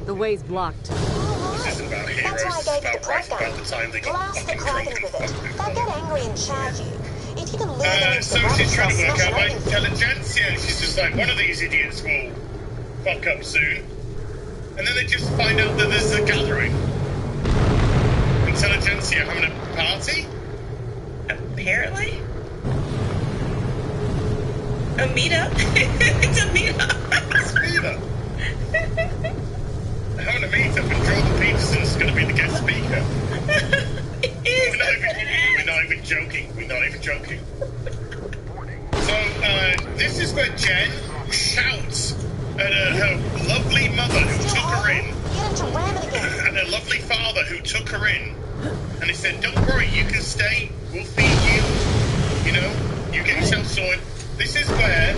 The way's blocked. This isn't about heroes, That's why I gave you the about plug gun. the time they got Blast the fucking drunk Kraken and with it. fucked. They'll get angry and charge you. If you can lure them into So the she's trying to they'll work out smash by anything. intelligence, yeah, she's just like, one of these idiots will fuck up soon. And then they just find out that there's a gathering. Intelligentsia having a party? Apparently. A meetup? It's a meetup. It's a meetup. They're having a meetup and Jordan Peterson's going to be the guest speaker. We're not even joking. We're not even joking. So, this is where Jen shouts at her lovely mother who took her in. And her lovely father who took her in. And he said, don't worry, you can stay. We'll feed you. You know, you get yourself sorted. This is where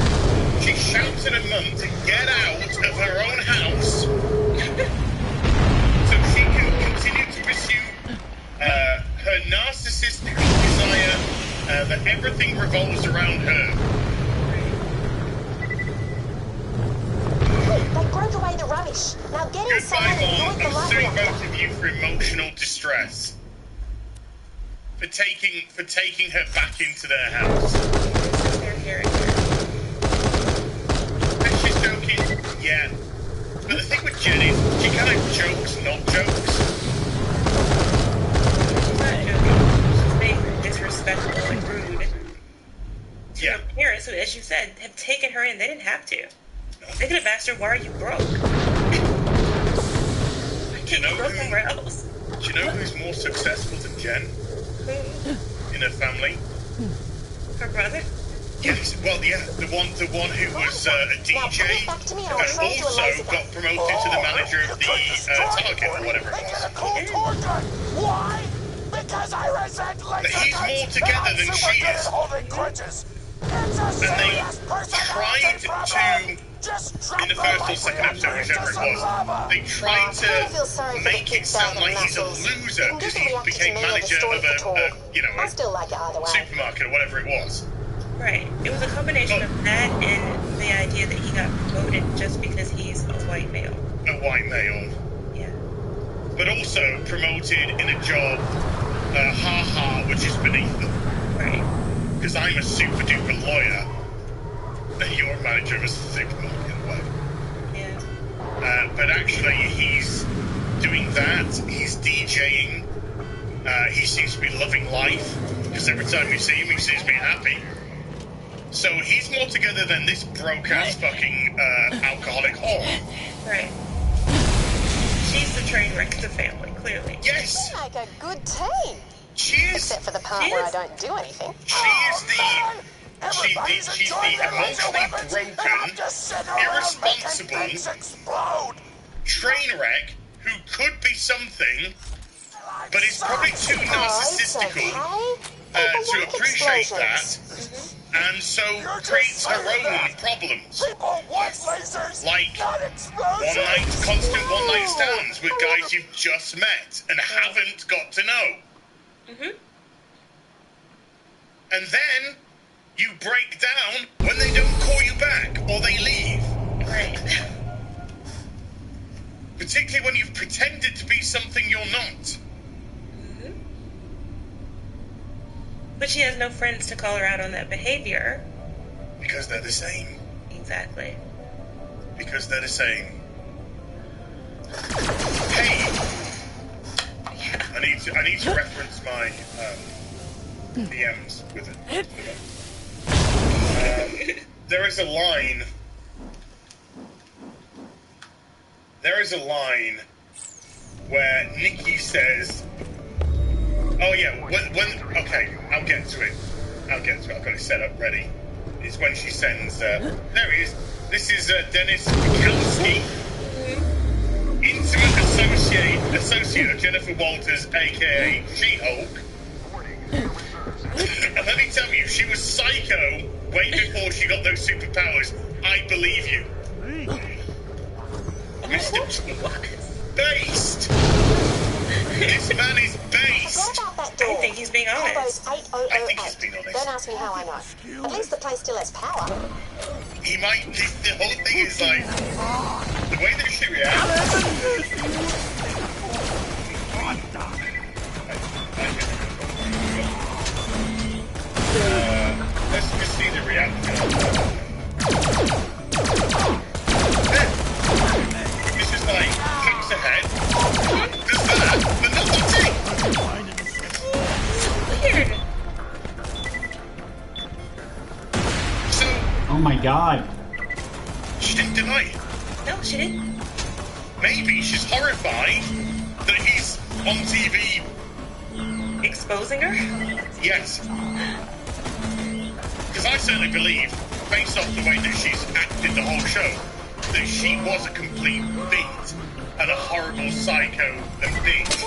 she shouts at her mum to get out of her own house so she can continue to pursue her narcissistic desire that everything revolves around her. They broke away the rubbish. Now get inside and avoid the I'm light suing reactor. both of you for emotional distress. For taking her back into their house. And she's joking, yeah. But the thing with Jen is, she kind of jokes, not jokes. She's not joking. She's being disrespectful and rude. To her parents, who, as you said, have taken her in. They didn't have to. They could have asked her, why are you broke? Do you know Go somewhere else. Do you know who's more successful than Jen? Who? In her family? Her brother? Yes, well, yeah, the one who was a DJ and also got promoted to the manager of the Target or whatever it was. Why? Because I resent He's more together than she is. And they tried to, in the first or second episode, whichever it was, they tried to make it sound like he's a loser because he became manager of a supermarket or whatever it was. Right. It was a combination of that and the idea that he got promoted just because he's a white male. A white male. Yeah. But also promoted in a job, which is beneath them. Right. Because I'm a super duper lawyer, and you're a manager of a supermarket in a way. Yeah. But actually, he's doing that. He's DJing. He seems to be loving life, because every time you see him, he seems to be happy. So he's more together than this broke-ass fucking alcoholic whore. Right. She's the train wreck of the family, clearly. Yes! They're like a good team. She is. Except for the part where I don't do anything. She's the emotionally broken, irresponsible train wreck who could be something, but is probably too narcissistical to appreciate that. And so creates her own problems. Like constant one-night stands with guys you've just met and haven't got to know. And then you break down when they don't call you back or they leave. Right. Particularly when you've pretended to be something you're not. But she has no friends to call her out on that behavior. Because they're the same. Exactly. Because they're the same. Hey! Yeah. I need to reference my DMs with it. There is a line. There is a line where Nikki says, "Oh yeah, when okay, I'll get to it. I've got it set up ready." It's when she sends. There he is. This is Dennis Mikowski, intimate associate of Jennifer Walters, aka She-Hulk. And let me tell you, she was psycho way before she got those superpowers. I believe you. Mr. Based. This man is based. What about that door? I think he's being honest. Combos 8008. I think he's being honest. Don't ask me how I know. At least the place still has power. He might. The whole thing is like the way that she reacts. Let's just see the reaction. It's just like kicks ahead. Does that, but not the thing. Weird. So. Oh my god. She didn't deny it. No, she didn't. Maybe she's horrified that he's on TV. Exposing her? Yes. Because I certainly believe, based off the way that she's acted the whole show, that she was a complete bit and a horrible psycho and bitch.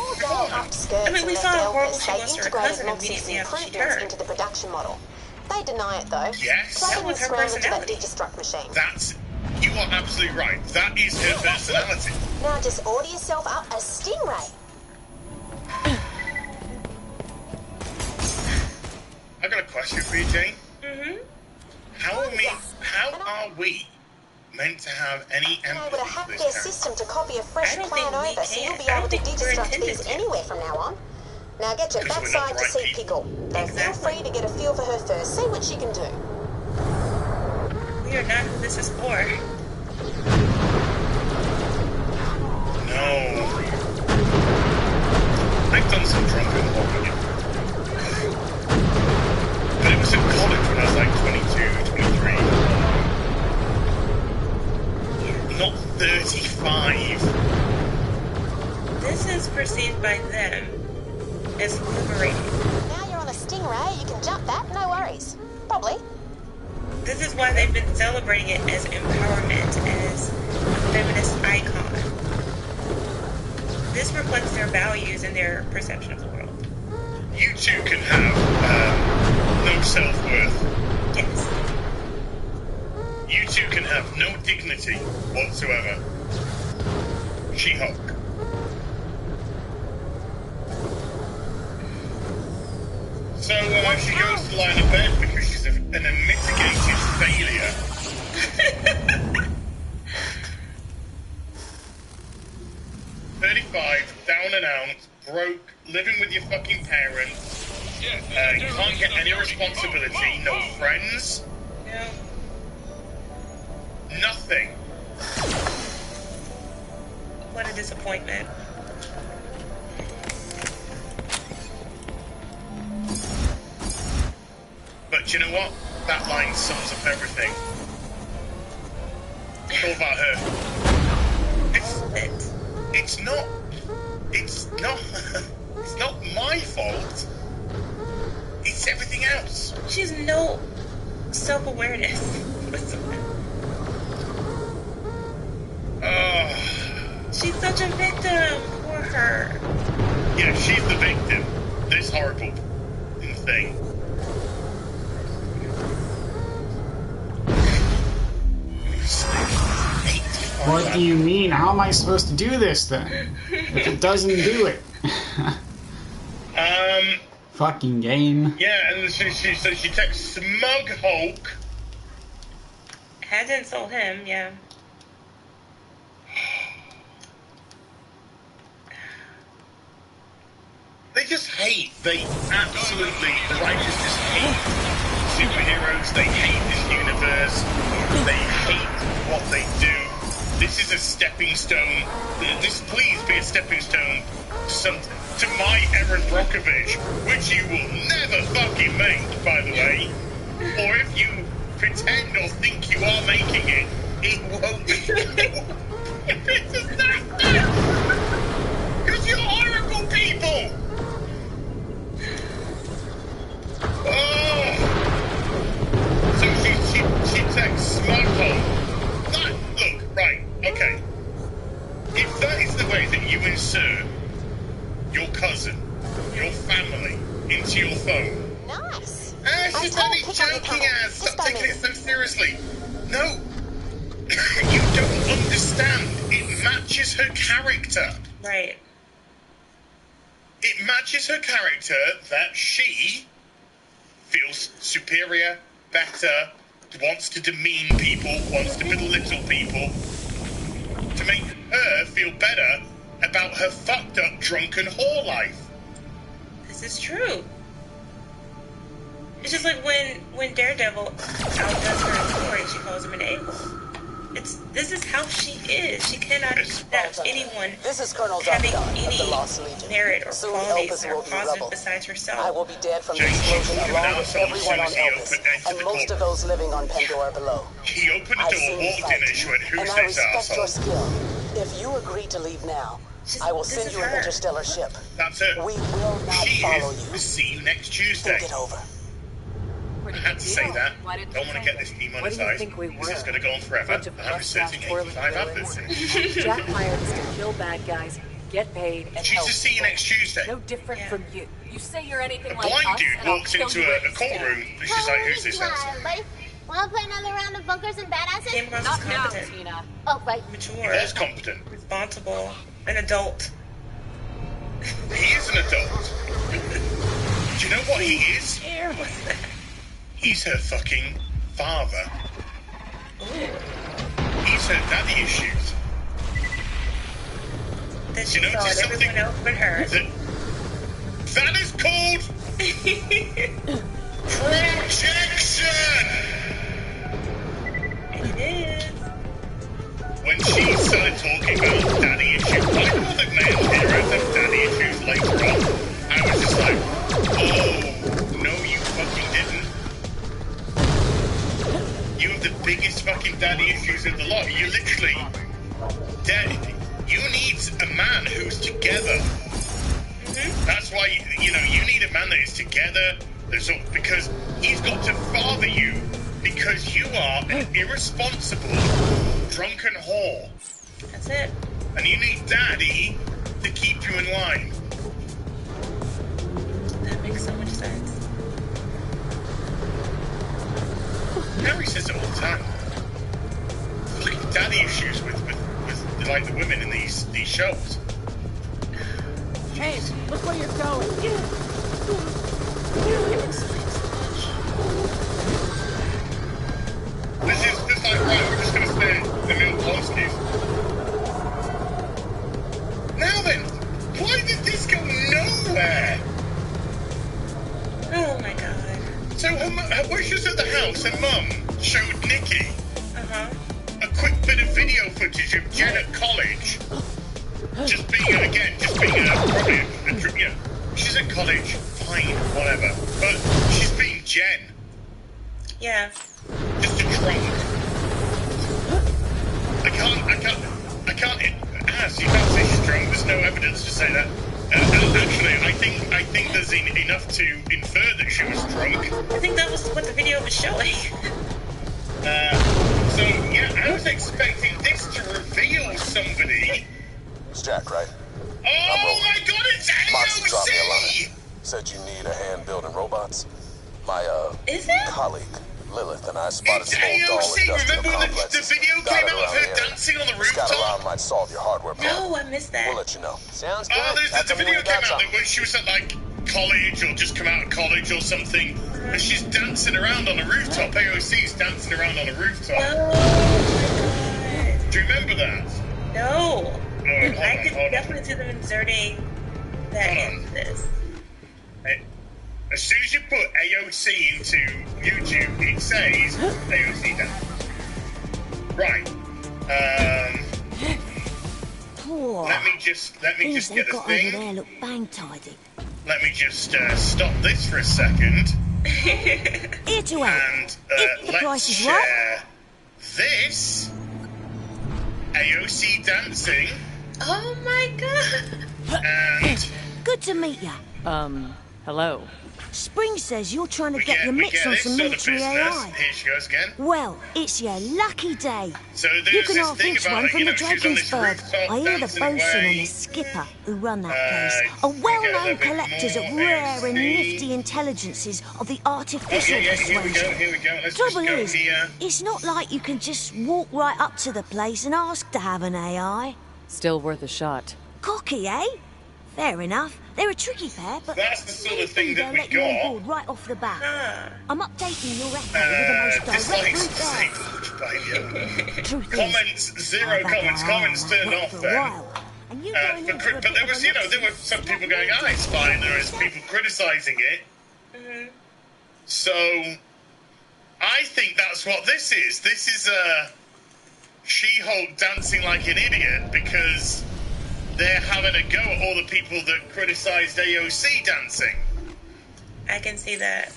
I mean, we saw how horrible she was to her cousin Moxie's immediately after she improvements turned. into the production model. They deny it though. Yes. That was her personality. To that Digistruct machine. You are absolutely right. That is her personality. Now just order yourself up a Stingray. I've got a question for you, Jane. How are we meant to have any empathy Able to for hack this their character? system to copy a fresh I don't plan think we over, so can. you'll be I able don't to think we're deconstruct intended these to. anywhere from now on. Now get your Because we're not backside to the right see Pickle. Though Exactly. feel free to get a feel for her first. See what she can do. We are not who this is for. No. I've done some drunken walking. But it was in college when I was like 22, 23. Not 35. This is perceived by them as liberating. Now you're on a stingray, you can jump that, no worries. Probably. This is why they've been celebrating it as empowerment, as a feminist icon. This reflects their values and their perception of the world. You two can have no self-worth. Yes. You two can have no dignity whatsoever. She-Hulk. So she goes to lie in a bed because she's an unmitigated failure. 35, down and out, broke, living with your fucking parents. You can't get any responsibility, no friends. Yeah. Nothing. What a disappointment. But you know what? That line sums up everything. It's all about her. It's not my fault. It's everything else. She has no self-awareness whatsoever. She's such a victim. Poor her. Yeah, she's the victim. This horrible thing. What do you mean? How am I supposed to do this then? If it doesn't do it. Fucking game. Yeah, and so she texts Smug Hulk. Had to insult him, yeah. They just hate. They absolutely righteous just hate superheroes. They hate this universe. They hate what they do. This is a stepping stone. This please be a stepping stone to my Erin Brockovich, which you will never fucking make, by the way. Or if you pretend or think you are making it, it won't be. It's a disaster. Because you're horrible people. Oh. So she texts Smug Hulk. Look, right, okay. If that is the way that you insert your cousin, your family, into your phone. Nice. She's only joking ass. Stop taking it so seriously. No. You don't understand. It matches her character. Right. It matches her character that she feels superior, better, wants to demean people, wants to belittle people, to make her feel better about her fucked up drunken whore life. This is true. It's just like when Daredevil outdoes her in story, she calls him an a-hole. This is how she is. She cannot accept anyone having any merit or qualities that are positive besides herself. I will be dead from the explosion along with everyone on Elvis, and most of those living on Pandora below. He opened the door, walked in, and she went, "Who's and I this respect asshole?" your skill. If you agree to leave now, I will send you an interstellar ship. That's it. We will not follow you. See you next Tuesday. Think it over. I had to say that. Don't want to get this demonetized. This is going to go on forever. I'm researching 85 adverts in it. Jack hired us to kill bad guys, get paid, and She's help to see you next Tuesday. No different from you. You say you're anything A like blind us, dude and I'll walks kill into you a at the courtroom, and she's like, "Who's this asshole?" Wanna play another round of bunkers and badasses? Game Grumps is competent. Tina. Oh, right. Mature. He's competent. Responsible. An adult. He is an adult. Do you know what he is? What's that? He's her fucking father. He's her daddy issues. That she saw it, everyone else but her. That is called projection! It is. When she started talking about daddy issues, I know that male heroes have daddy issues later on. I was just like, oh, no you fucking didn't. You have the biggest fucking daddy issues of the lot. You literally dead. You need a man who's together. That's why, you need a man that is together. Because he's got to father you because you are an irresponsible, drunken whore. That's it. And you need Daddy to keep you in line. That makes so much sense. Harry says it all the time. Like daddy issues with like the women in these shows. Hey, look where you're going. This is just like, right, we're just gonna stay in the middle of Blonsky's. Now then, why did this go nowhere? Oh my god. So when she was at the house, her mum showed Nikki a quick bit of video footage of Jen at college. Just being probably you know, she's at college, fine, whatever. But she's being Jen. Yeah. Just a drunk. I can't, you can't say she's drunk, there's no evidence to say that. Actually, I think there's enough to infer that she was drunk. I think that was what the video was showing. So, yeah, I was expecting this to reveal somebody. It's Jack, right? Oh my god, it's Moxie dropped me a AOC! line. Said you need a hand building robots. My, colleague, Lilith, and I spotted It's some old doll AOC! industrial Remember when complexes. the video came out of her dancing on the rooftop? Scout around might solve your hardware problem. No, I missed that. We'll let you know. Sounds good. Oh, the video came out when she was at, like, college or just come out of college or something, and she's dancing around on the rooftop. AOC's dancing around on the rooftop. Oh my god. Do you remember that? No. Oh, I could definitely see them inserting that into this. As soon as you put AOC into YouTube, it says AOC dance. Right. Let me just get the thing. There look bang tidy. Let me just stop this for a second. Here to help. And if the let's price is share right. this AOC dancing. Oh my god. And good to meet ya. Hello. Spring says you're trying to get your mitts on some military AI. Here she goes again. Well, it's your lucky day. So You there's can this half thing inch about, one from you know, the she's on this Drakensberg. rooftop I hear the dancing bosun and away. the skipper who run that place are well-known collectors of more rare and AOC. nifty intelligences of the artificial Okay, yeah, persuasion. here we go. Let's Trouble just go is, here. it's not like you can just walk right up to the place and ask to have an AI. Still worth a shot. Cocky, eh? Fair enough. They're a tricky pair, but that's the sort of thing that they'll we let you on got. board right off the bat. I'm updating your record with the most direct route there. Truth Comments, zero comments. Comments turned off then. But there was, there were some people going, it's fine. There was people criticising it. So, I think that's what this is. This is She-Hulk dancing like an idiot because they're having a go at all the people that criticised AOC dancing. I can see that.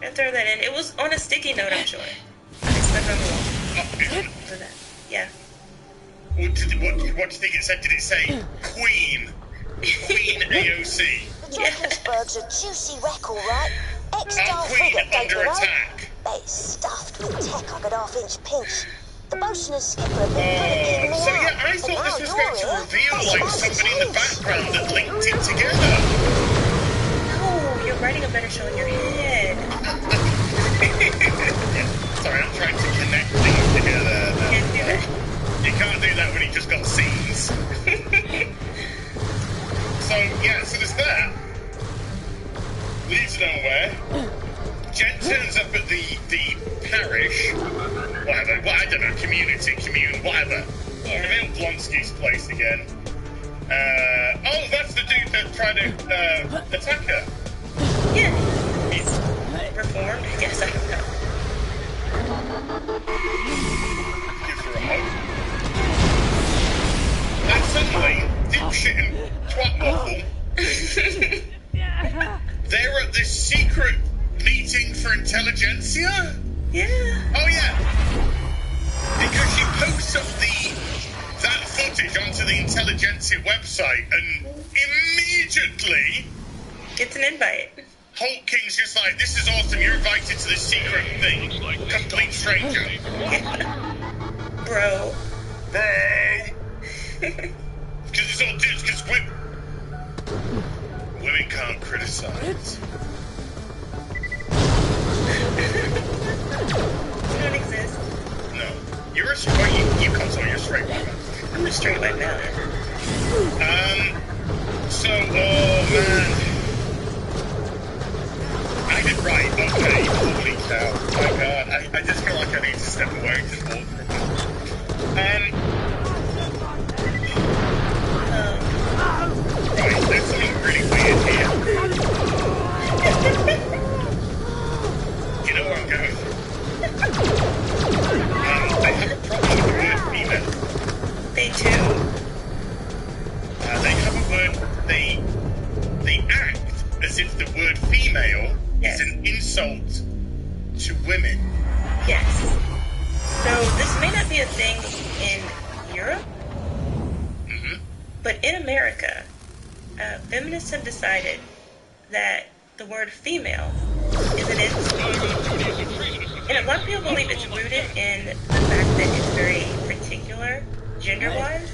I throw that in. It was on a sticky note, I'm sure. I stuck on the wall. For that. Yeah. What do you think it said? Did it say Queen? Queen AOC? The Drakensberg's a juicy wreck, all right. X-style Queen frigate, don't under you know? attack. Bet it's stuffed with tech I could half-inch pinch. The bosun and skipper have been pretty So yeah, I thought this was going to reveal like somebody in the background that linked it together. No, you're writing a better show in your head. Sorry, I'm trying to connect things together. Can't do that. You can't do that when you just got scenes. So yeah, so there's that. Leads nowhere. Jen turns up at the parish, whatever, well, I don't know, commune, whatever. Yeah. Emil Blonsky's place again. That's the dude that tried to attack her. Yeah. He's reformed, I guess, I don't know. Gives her a hug. And suddenly, dipshit and twat waffle, they're at this secret meeting for intelligentsia? Yeah. Oh yeah. Because she posts up that footage footage onto the Intelligentsia website and immediately gets an invite. Hulk King's just like, this is awesome, you're invited to this secret thing. Complete stranger. Bro. Because it's all dudes, because women can't criticize. You don't exist. No. You're a straight, you can't tell you're a straight white man. I'm a straight white man. So, oh man. I did right, okay, holy cow. My god, I just feel like I need to step away and just walk for a minute. Right, there's something really weird here. You know where I'm going? They have a problem with the word female. They do? They have a word, they act as if the word female is an insult to women. Yes. So this may not be a thing in Europe, but in America, feminists have decided that the word female is an insult. And a lot of people believe it's rooted in the fact that it's very particular, gender-wise.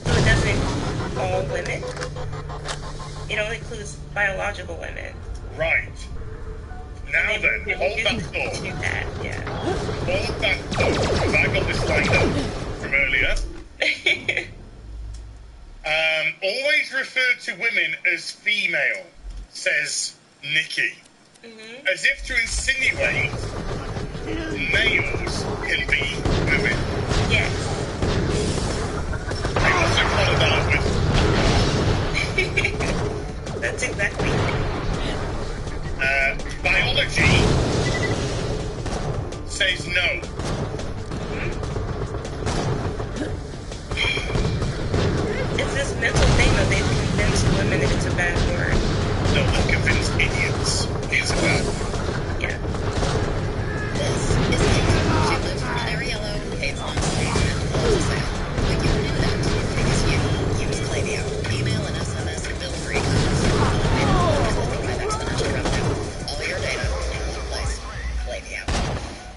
So it doesn't include all women. It only includes biological women. Right. Now then, hold that thought. Hold that thought, because I got this lined up from earlier. Always refer to women as female, says Nikki. As if to insinuate males can be women. Yes. I also follow that up with that's exactly biology says no. It's this mental thing that they've convinced women that it's a bad word. No, they've convinced idiots it's a bad word. Yeah. This is Kate. She lives in Canary Yellow, hates on stage, and loves to sail. Like you knew that, because you use Cladio, email and SMS, bill-free commerce. Automated 1.5 exponential revenue. All your data in one place. Cladio.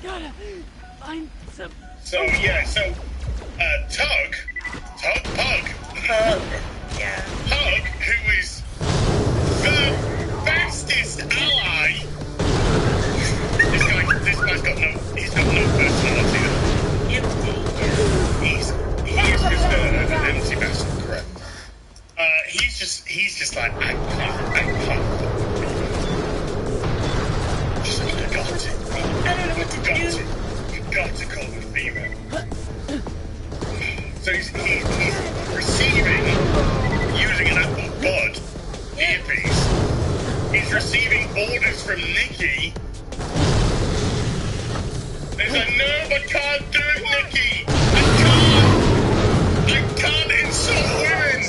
Gotta find some. So, yeah, Pug. Yeah. Pug, who is the fastest ally. This guy's got no personality. He's just an empty vessel, correct? He's just like, I can't. Just, you got to. You got to call him female. So he's receiving, using an Apple Bud earpiece, he's receiving orders from Nikki. He's like, no, I can't do it, Nikki. I can't insult women.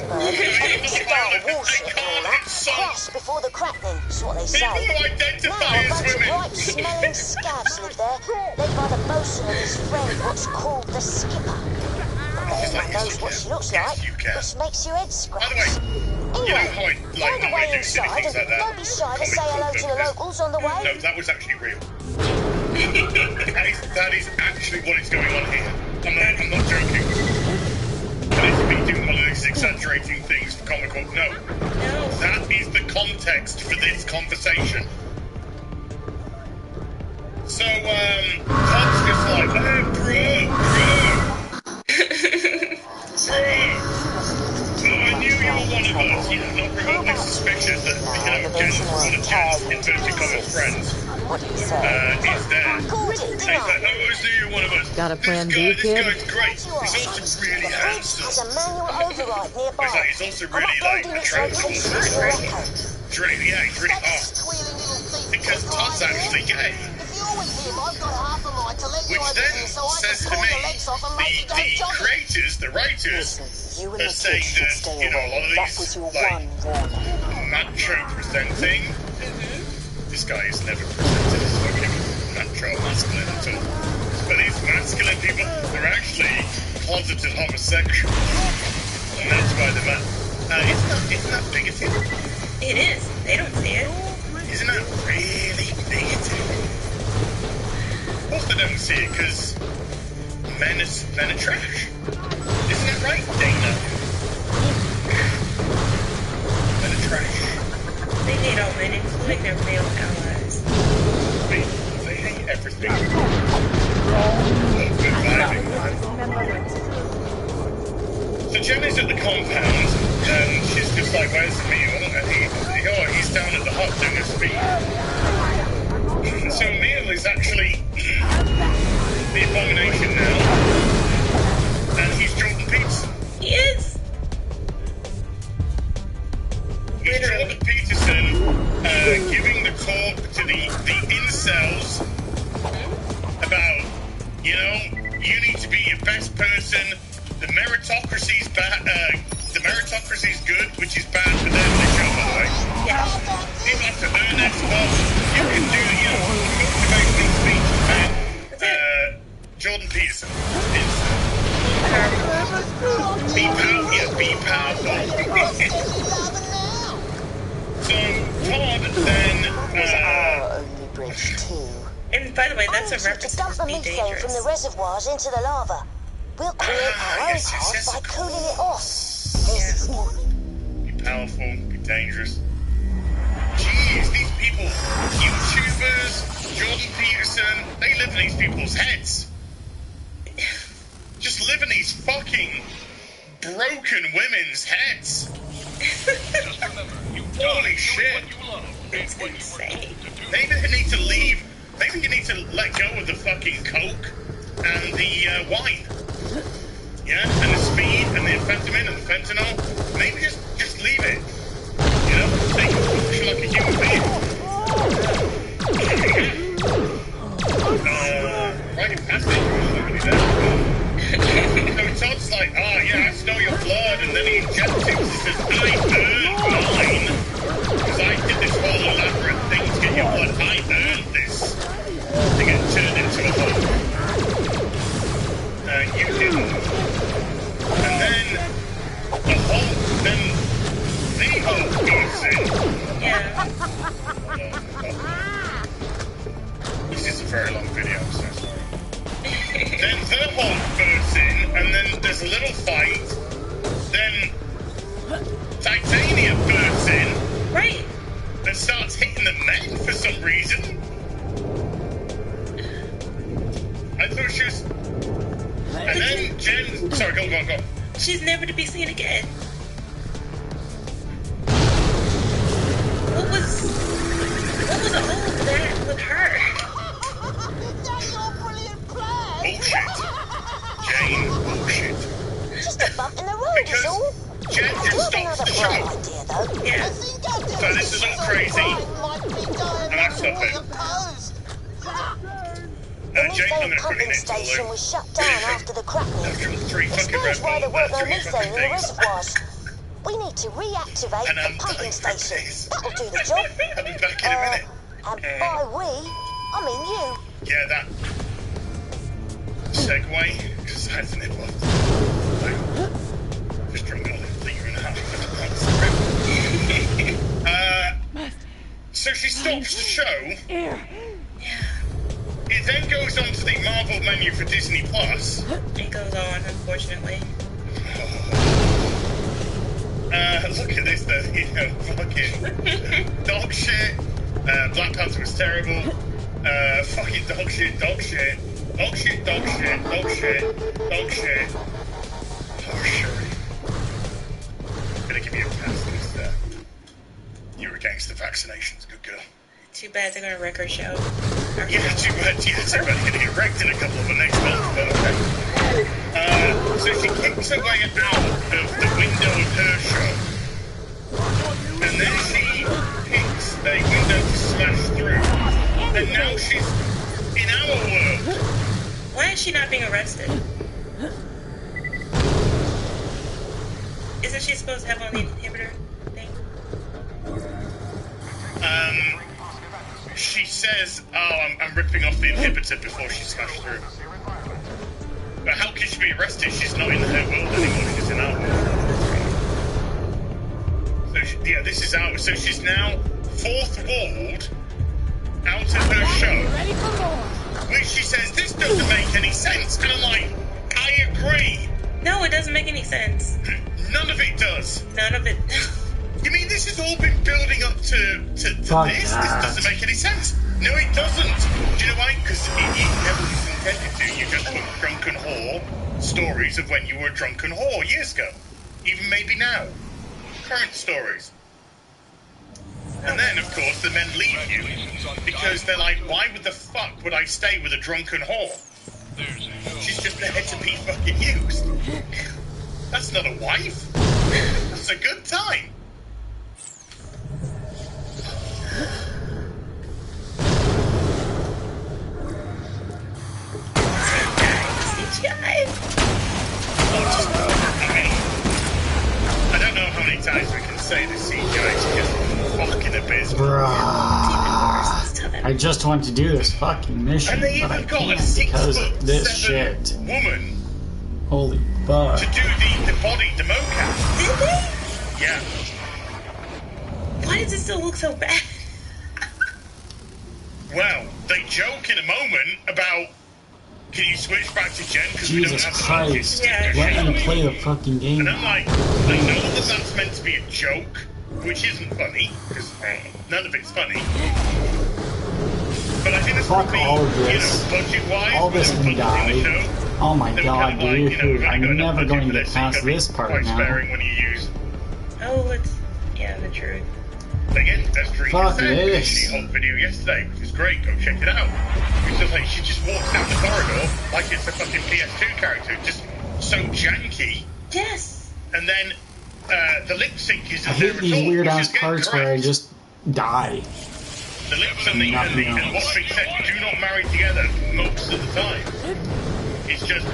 Crash before the crackling, is what they say. People who identify now, as a bunch women. of bright-smelling scabs live there, led by the bosun and his friend, what's called the skipper. Everyone knows what she looks like, which makes your head scratch. Anyway, find a way inside and don't be shy to say hello to the locals on the way. No, that was actually real. that is actually what is going on here. I'm not joking. And it's me doing one of these exaggerating things for comic book. No. That is the context for this conversation. So, Todd's just like, hey, bro. I knew you were one of us, not remotely suspicious that, Jen's inverted commas friends is there. He's like, oh, I see you're one of us. Got a plan B, This guy's great. He's also really handsome. There's a manual override nearby. He's also really, attractive. He's really hot. Because Todd's actually gay. Which then says to me, the creators, the writers, are saying that, a lot of these, macho presenting, this guy is never presented as macho masculine at all. But these masculine people, they're actually closeted homosexual. And that's why they're mad. Isn't that bigoted? It is. They don't see it. Isn't that really bigoted? Of course they don't see it, because men are trash. Isn't that right, Dana? Men are trash. They hate all men, including their male allies. They hate everything. So Jen is at the compound, and she's just like, where's the meal? And he's down at the hut doing a speed. So Emil is actually the Abomination now, and he's Jordan Peterson. He is. He's Jordan Peterson giving the talk to the incels about, you need to be your best person. The meritocracy's bad. The meritocracy's good, which is bad for them. They show, by the way. Yeah. People have to earn their spots. You can do, motivational speeches, man. Jordan Peterson. Be powerful. So Todd then. Only bridge 2. And by the way, that's a reference to dump the Be methane Dangerous. from the reservoirs into the lava. We'll create our own path by cooling it off. Be powerful, be dangerous. Jeez, these people, YouTubers, Jordan Peterson, they live in these people's heads. Just live in these fucking broken women's heads. Holy shit. It's insane. Maybe they need to leave. Maybe you need to let go of the fucking coke and the wine. Yeah, and the speed and the amphetamine and the fentanyl. Maybe just leave it. Take a function like a human being. Right in passage. So Todd's like, I stole your blood, and then he injects it. He says, I earned mine. Because I did this whole elaborate thing to get your blood. I earned this. To get turned into a hole. You didn't. And then the Hulk goes in. Yeah. This is a very long video, I'm so sorry. Then the Hulk bursts in, and then there's a little fight. Then Titania bursts in. Right. And starts hitting the men for some reason. I thought she was... And then Jen... Sorry, go. She's never to be seen again. What was all of that with her? That's your brilliant plan. Bullshit. Jane, bullshit. Just a bump in the road is all. Jen just stops the show. Idea, though. Yeah. So this is all crazy. And I stop it. The Jane, I'm methane going to put it pumping in station was shut down after the crackling. Three fucking Explains Red why there Bull, weren't no three methane fucking in the things. reservoirs. We need to reactivate And the pumping station. That'll do the job. I'll be back in a minute. And by we, I mean you. Yeah, that segue, because that's an input. Just drunk another liter and a half. So she stops the show. It then goes on to the Marvel menu for Disney Plus. It goes on, unfortunately. Look at this, though. Fucking dog shit. Black Panther was terrible. Fucking dog shit. Dog shit. Oh, Shuri. Gonna give you a pass, because you're against the vaccinations, good girl. Too bad they're gonna wreck her show. Yeah, too bad. Gonna get wrecked in a couple of the next month, but okay. So she kicks her way out of the window of her show. And then she picks a window to smash through. And now she's in our world. Why is she not being arrested? Isn't she supposed to have on the inhibitor thing? She says, I'm ripping off the inhibitor before she smashed through. But how can she be arrested? She's not in her world anymore, she's in our world. So, yeah, this is ours. So she's now fourth walled out of her show. Ready for more. Which she says, this doesn't make any sense. And I'm like, I agree. No, it doesn't make any sense. None of it does. None of it. You mean this has all been building up to this? This doesn't make any sense. No, it doesn't. Do you know why? Because it never was intended to. You just put drunken whore stories of when you were a drunken whore years ago. Even maybe now. Current stories. And then, of course, the men leave you because they're like, why would the fuck would I stay with a drunken whore? She's just there to be fucking used. That's not a wife. That's a good time. I don't know how many times we can say this CGI is just fucking abysmal. I just want to do this fucking mission, but I can't because of this shit. Woman Holy fuck. to do the body, the mocap. Did they? Yeah. Why does it still look so bad? Well, they joke in a moment about, can you switch back to Jen because we don't Jesus have Christ. focus? Let me play the fucking game. And I'm like, I know that that's meant to be a joke, which isn't funny, because none of it's funny. But I think it's fuck probably, all of this. budget-wise, All this can die. Oh my god, dude. I'm never going to get past this part now. When you use. Oh, it's... Yeah, the truth. Again, as Dream Fuck said, this. she whole video yesterday, which was great. Go check it out. It's just like she just walks down the corridor like it's a fucking PS2 character, just so janky. Yes. And then the lip sync is. I hate these weird ass parts where I just die. The lips and what's being said do not marry together most of the time. It's just.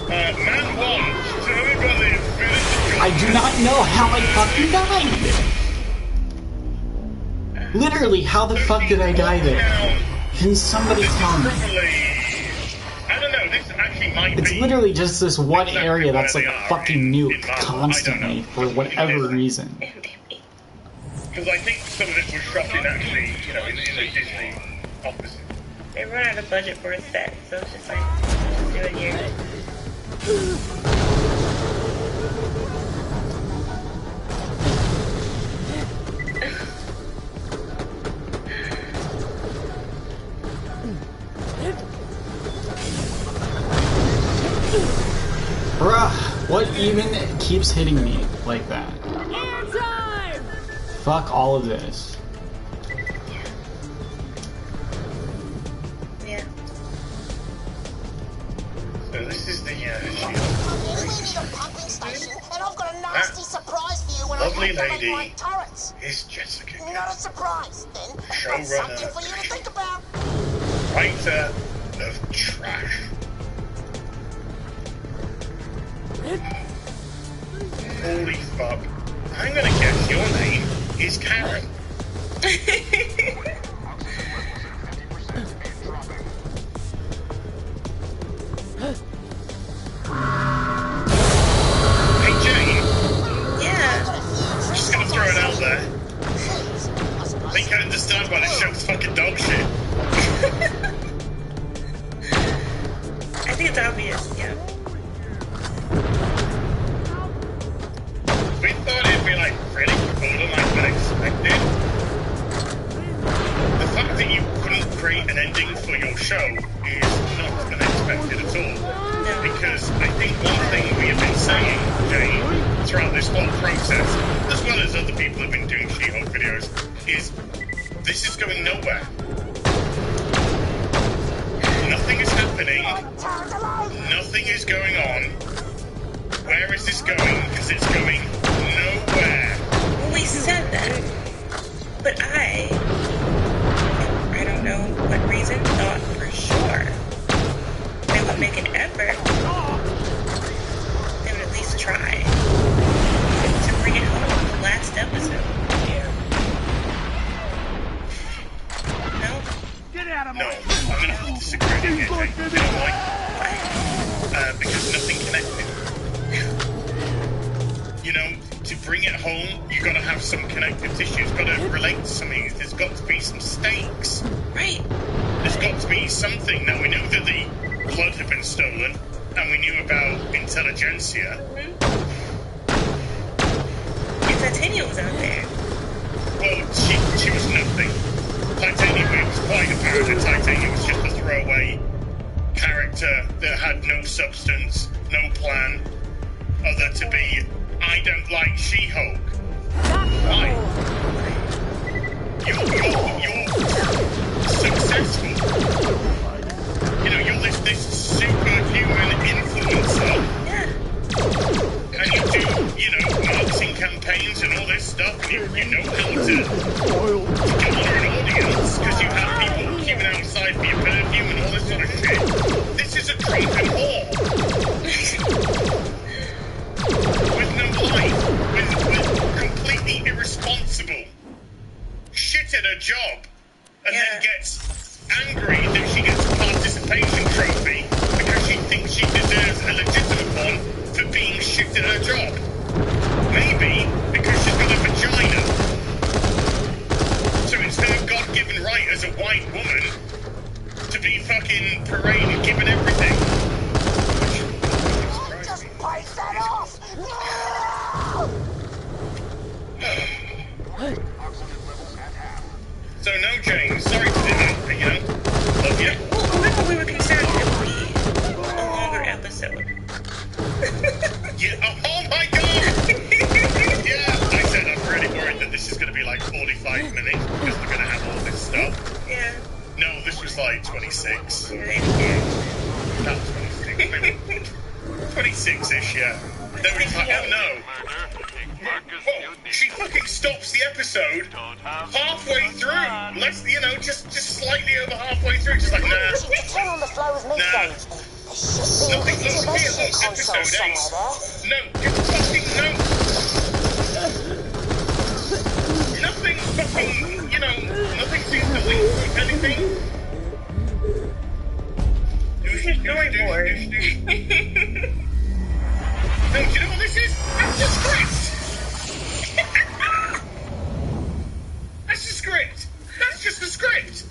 Man wants to everybody finish. I do not know how I fucking died. Literally, how the fuck did I die there? Can somebody tell me? I don't know. This actually might It's be. literally just this one area that's like a fucking nuke constantly for whatever reason. Because I think some of it was shot in actually, in the Disney office. They run out of budget for a set, so it's just like, just do it here. Bruh, what even keeps hitting me like that? Fuck all of this. Yeah. So this is the pumping station, and I've got a nasty surprise for you when lovely I lady my turrets. is Jessica. Not a surprise, then. Showrunner. Something for you to think about. Writer of trash. Holy fuck. I'm gonna guess your name is Karen. Hey Jane. Yeah. Just gonna throw it out there. I think I understand why this show's fucking dog shit. I think it's obvious, yeah. We thought it'd be like really cool like unexpected. The fact that you couldn't create an ending for your show is not unexpected at all. No. Because I think one thing we have been saying, Jane, throughout this whole process, as well as other people have been doing She-Hulk videos, is this is going nowhere. Nothing is happening. Nothing is going on. Where is this going? Because it's going nowhere. Well, we said that, but I don't know what reason, thought for sure they would make an effort. They would at least try to bring it home. Last episode. No? Get out of pull, you gotta have some connective tissue. It's gotta relate to something. There's got to be some stakes. Right. There's got to be something. Now, we knew that the blood had been stolen, and we knew about intelligentsia. And Titania was out there. Well, she was nothing. Titania, it was quite apparent that Titania was just a throwaway character that had no substance, no plan, other to be, I don't like She-Hulk. Why? You're successful. You know, you're this superhuman influencer. Yeah. And you do, you know, marketing campaigns and all this stuff, and you know how to garner an audience, because you have people queuing outside for your perfume and all this sort of shit. This is a drunken whore. With no life. With completely irresponsible. Shit at her job. And then gets angry that she gets a participation trophy because she thinks she deserves a legitimate one for being shit at her job. Maybe because she's got a vagina. So it's her God-given right as a white woman to be fucking paraded, given everything. Just bite that off! So no, James. Sorry to do that, you know. Love you. Well, remember we were concerned it would be a longer episode. Yeah. Oh my God! Yeah. I said I'm really worried that this is going to be like 45 minutes because they're going to have all this stuff. Yeah. No, this was like 26. Yeah. Not 26. Maybe 26-ish. Yeah. Then we like, oh no. Well, she fucking stops the episode halfway through. Let's, you know, just slightly over halfway through. Just like, nah. She just turn on the flow with me, Nah. Nothing. Look, here, look, episode 8. No, just fucking no. Nothing fucking, you know, nothing seems to link to anything. Going bored. No, do you know what this is? That's the script! That's the script! That's just the script!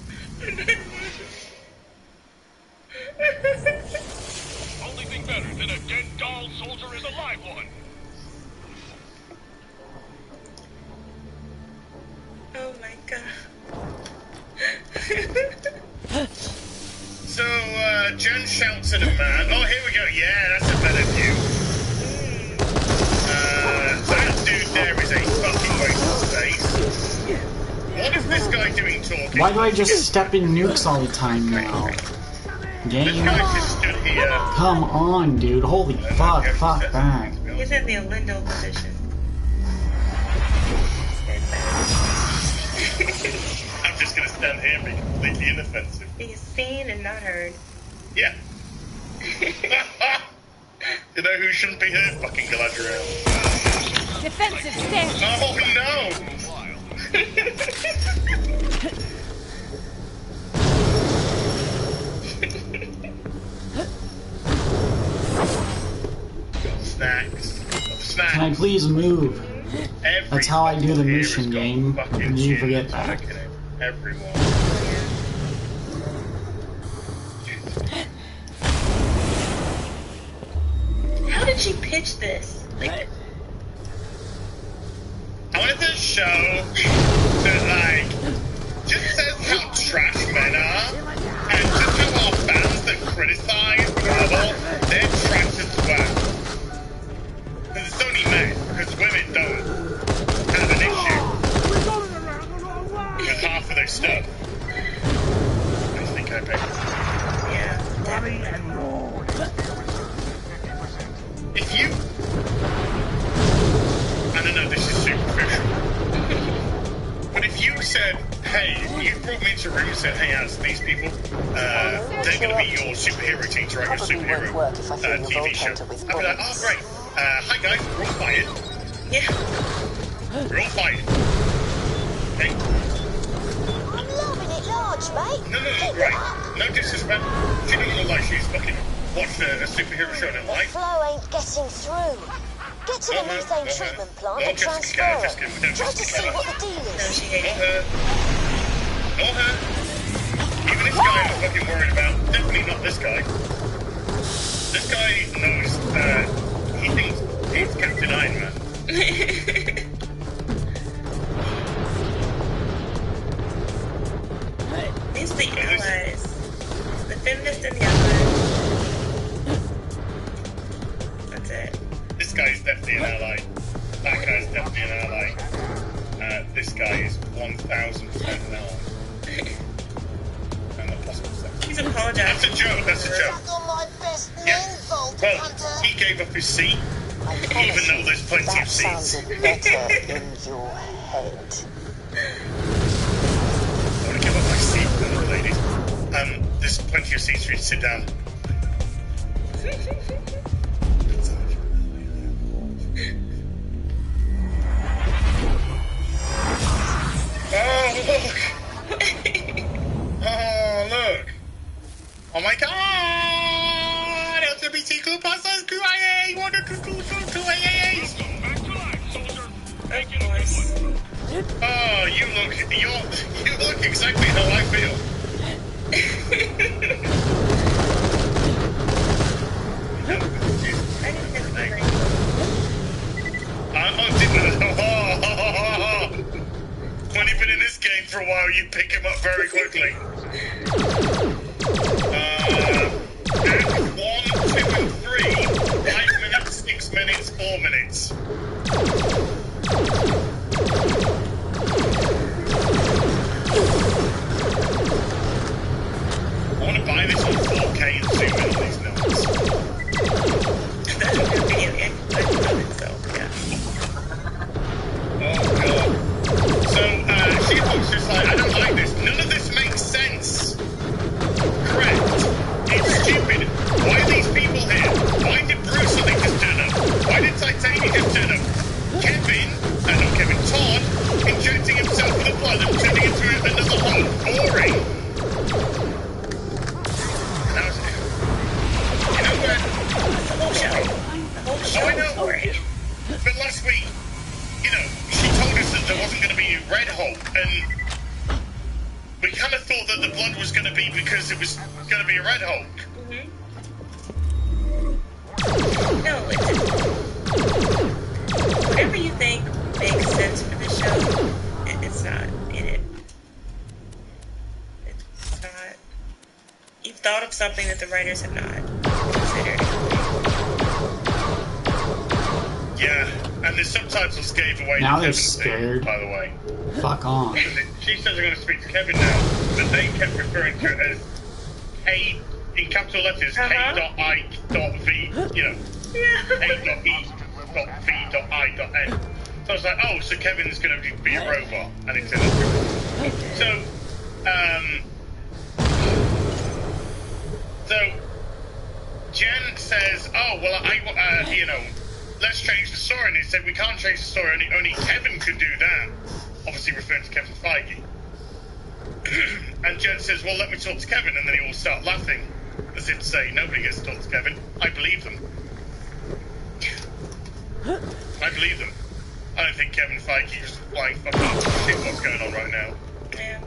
Only thing better than a dead doll soldier is a live one. Oh my God. So, Jen shouts at a man. Oh, here we go. Yeah, that's a better view. That dude there is a fucking waste of space. What is this guy doing talking? Why do I just step in nukes all the time now? Game? This guy just stood here. Come on, dude. Holy fuck that. He's in the Lindo position. I'm just gonna stand here and be completely inoffensive. He's seen and not heard. Yeah. You know who shouldn't be heard? Fucking Galadriel. Defensive stance. Oh no! Snacks. Can I please move? That's how I do the mission game. And you forget that. Everyone. How did she pitch this? Like, I wanted to show that, like, just says how trash men are, and just how our fans that criticize Marvel, they're trash as well. Because it's only men, because women don't have an issue with half of their stuff. I think I picked. Yeah. If you... I don't know, this is superficial. But if you said, hey, you brought me into a room and said, hey, as these people, they're going to be your superhero team to write your superhero TV show. I'd be like, oh, great. Hi, guys, we're all fired. Yeah. We're all fired. Hey. I'm loving it large, mate. No, right. No disrespect. She doesn't look like she's fucking watched a superhero show in her life. The flow ain't getting through. Get to the methane treatment plant and transfer it. Try to see what the deal is. No, she hates Not her. Even this guy I'm fucking worried about. Definitely not this guy. This guy knows he thinks he's Captain Iron Man. These are the allies. The feminist and the allies. That's it. This guy's definitely an ally. That guy's definitely an ally. This guy is 1,000% an ally. And the possible second. He's apologizing. That's a joke, that's a joke. Yeah. Well, he gave up his seat, even though there's plenty of seats. Better in your head. I want to give up my seat, ladies. There's plenty of seats for you to sit down. Oh, look! Oh, look! Oh my god! LGBTQ plus QIA! 12222AAs! Oh, you look exactly how I feel. When you've been in this game for a while, you pick him up very quickly. 1, 2, and 3. 5 minutes, 6 minutes, 4 minutes. I want to buy this on 4K and zoom in on these notes. That's a good video. I love it, so yeah. Oh god. So, She-Hulk's just like, I don't like this. None of this makes sense. Correct. It's stupid. Why are these people here? Why did Bruce something just turn up? Why did Titania just turn up? Todd injecting himself with the blood and turning it into another Hulk. Boring. You know where? The whole show. Oh, I know. But last week, you know, she told us that there wasn't going to be a Red Hulk, and we kind of thought that the blood was going to be because it was going to be a Red Hulk. No, listen. Whatever you think makes sense for the show, it's not in it. It's not. You've thought of something that the writers have not considered. Yeah, and the subtitles gave away now the they're Kevin scared. thing, by the way. Fuck on. She says they're going to speak to Kevin now, but they kept referring to it as K, in capital letters, K.I.V, you know, K.E.V.I.N. So I was like, oh, so Kevin's going to be a robot, and it's in it. So Jen says, oh, well, you know, let's change the story. And he said, we can't change the story, only Kevin could do that. Obviously referring to Kevin Feige. And Jen says, well, let me talk to Kevin. And then they all start laughing, as if to say, nobody gets to talk to Kevin. I believe them. I believe them. I don't think Kevin Feige is flying fucking shit what's going on right now. Yeah.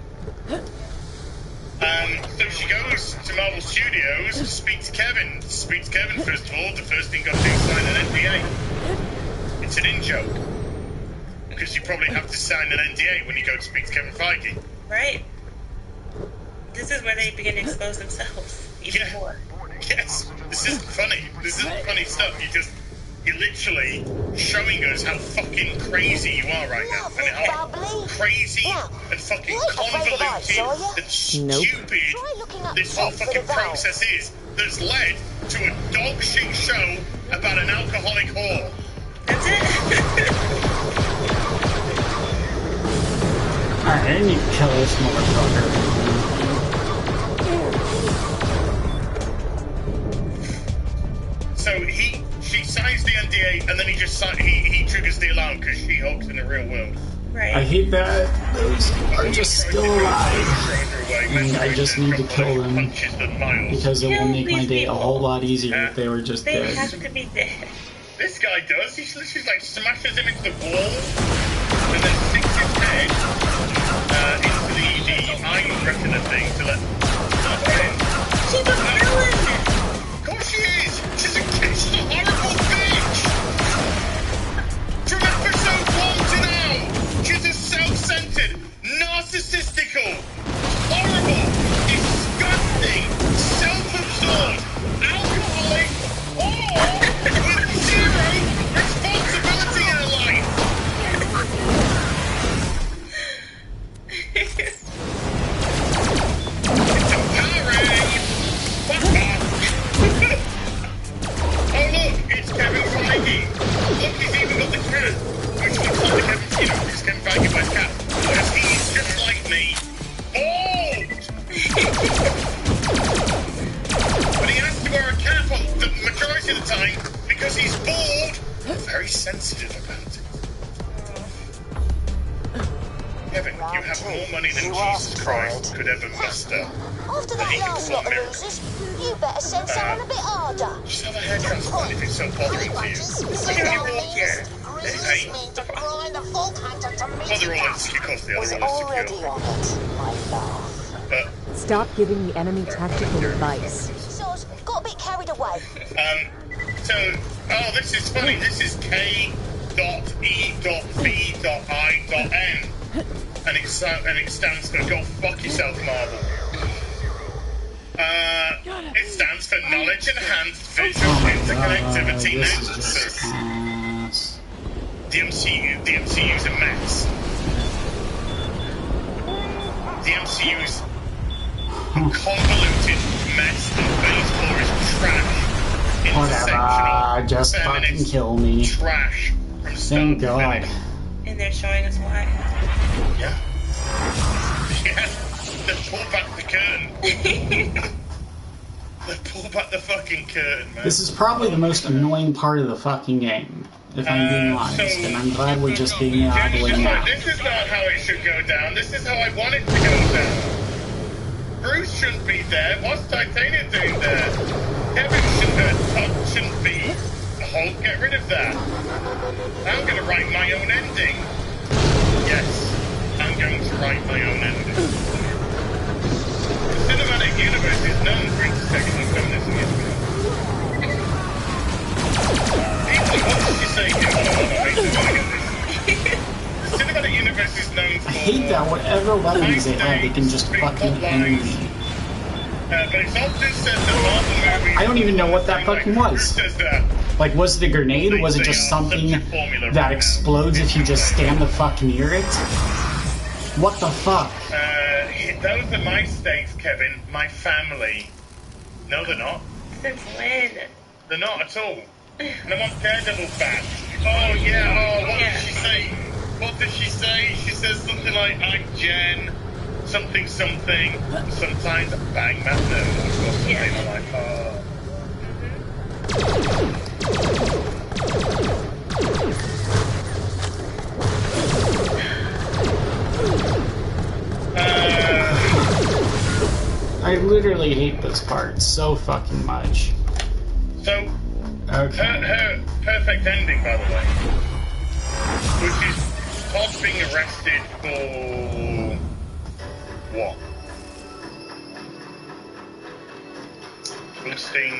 So she goes to Marvel Studios to speak to Kevin. First of all, the first thing got to do is sign an NDA. It's an in-joke. Because you probably have to sign an NDA when you go to speak to Kevin Feige. Right. This is where they begin to expose themselves even more. Yes. This isn't funny. This isn't funny stuff. You're literally showing us how fucking crazy you are right now. And how crazy and fucking convoluted and stupid this whole fucking process is that's led to a dog shit show about an alcoholic whore. That's it. Alright, I need to kill this motherfucker. So she signs the NDA and then he triggers the alarm because She-Hulk's in the real world. Right. I hate that those are just still alive, and I just need to kill them because it will make my day a whole lot easier if they were just dead. They have to be dead. This guy guy does. He literally like smashes him into the wall and then sticks his head into the eye retina thing to let him in. She's a villain! Of course she is! She's a horrible bitch! From episode 1 to now, she's a self-centered, narcissistical, horrible, disgusting, self-absorbed, alcoholic, with zero responsibility in her life! It's empowering! Fuck off! Oh look, it's Kevin Feige! Look, he's even got the cat! Which looks like Kevin, because Kevin Feige wears cat. Because he's just like me. Bald! But he has to wear a cap on the majority of the time because he's bald. Very sensitive about it. Kevin, you have more money than Jesus Christ could ever muster. After that last lot of losers, you better send someone a bit harder. Just have a hair transplant if it's so bothering to you. Look at you walk here. Hey, They're all insecure, they're all insecure. But Stop giving the enemy tactical advice. Soz, got a bit carried away. This is funny. This is K.E.V.I.N. And it stands for Go Fuck Yourself, Marvel. It stands for Knowledge Enhanced Visual Interconnectivity Nexuses. The MCU's a mess. The MCU's a convoluted mess, and Phase 4 is trash. Whatever, just fucking kill me. Trash from start Thank to God. finish. And they're showing us why. Yeah. Yeah. They pull back the curtain. They pull back the fucking curtain, man. This is probably the most annoying part of the fucking game, if I'm being honest, and I'm glad we're just being out of the way now. This is not how it should go down. This is how I want it to go down. Bruce shouldn't be there. What's Titania doing there? Kevin shouldn't be. Hulk, get rid of that. I'm going to write my own ending. Yes, I'm going to write my own ending. The cinematic universe is known for its sexual feminism. What did you say? The cinematic universe is known for... I hate that whatever weapons they have, they can just fucking end me. But it's often said that Marvel movies... I don't even know what that fucking was. Like, was it a grenade, or was it just something that explodes if you just stand the fuck near it? What the fuck? Those are my stakes, Kevin. My family. No, they're not. Since when? They're not at all. And I want Daredevil back. Oh, yeah, what did she say? What did she say? She says something like, I'm Jen, something. Sometimes I bang that note. Of course, I'm like, I literally hate this part so fucking much. So, okay. her perfect ending, by the way, which is Todd being arrested for what? Posting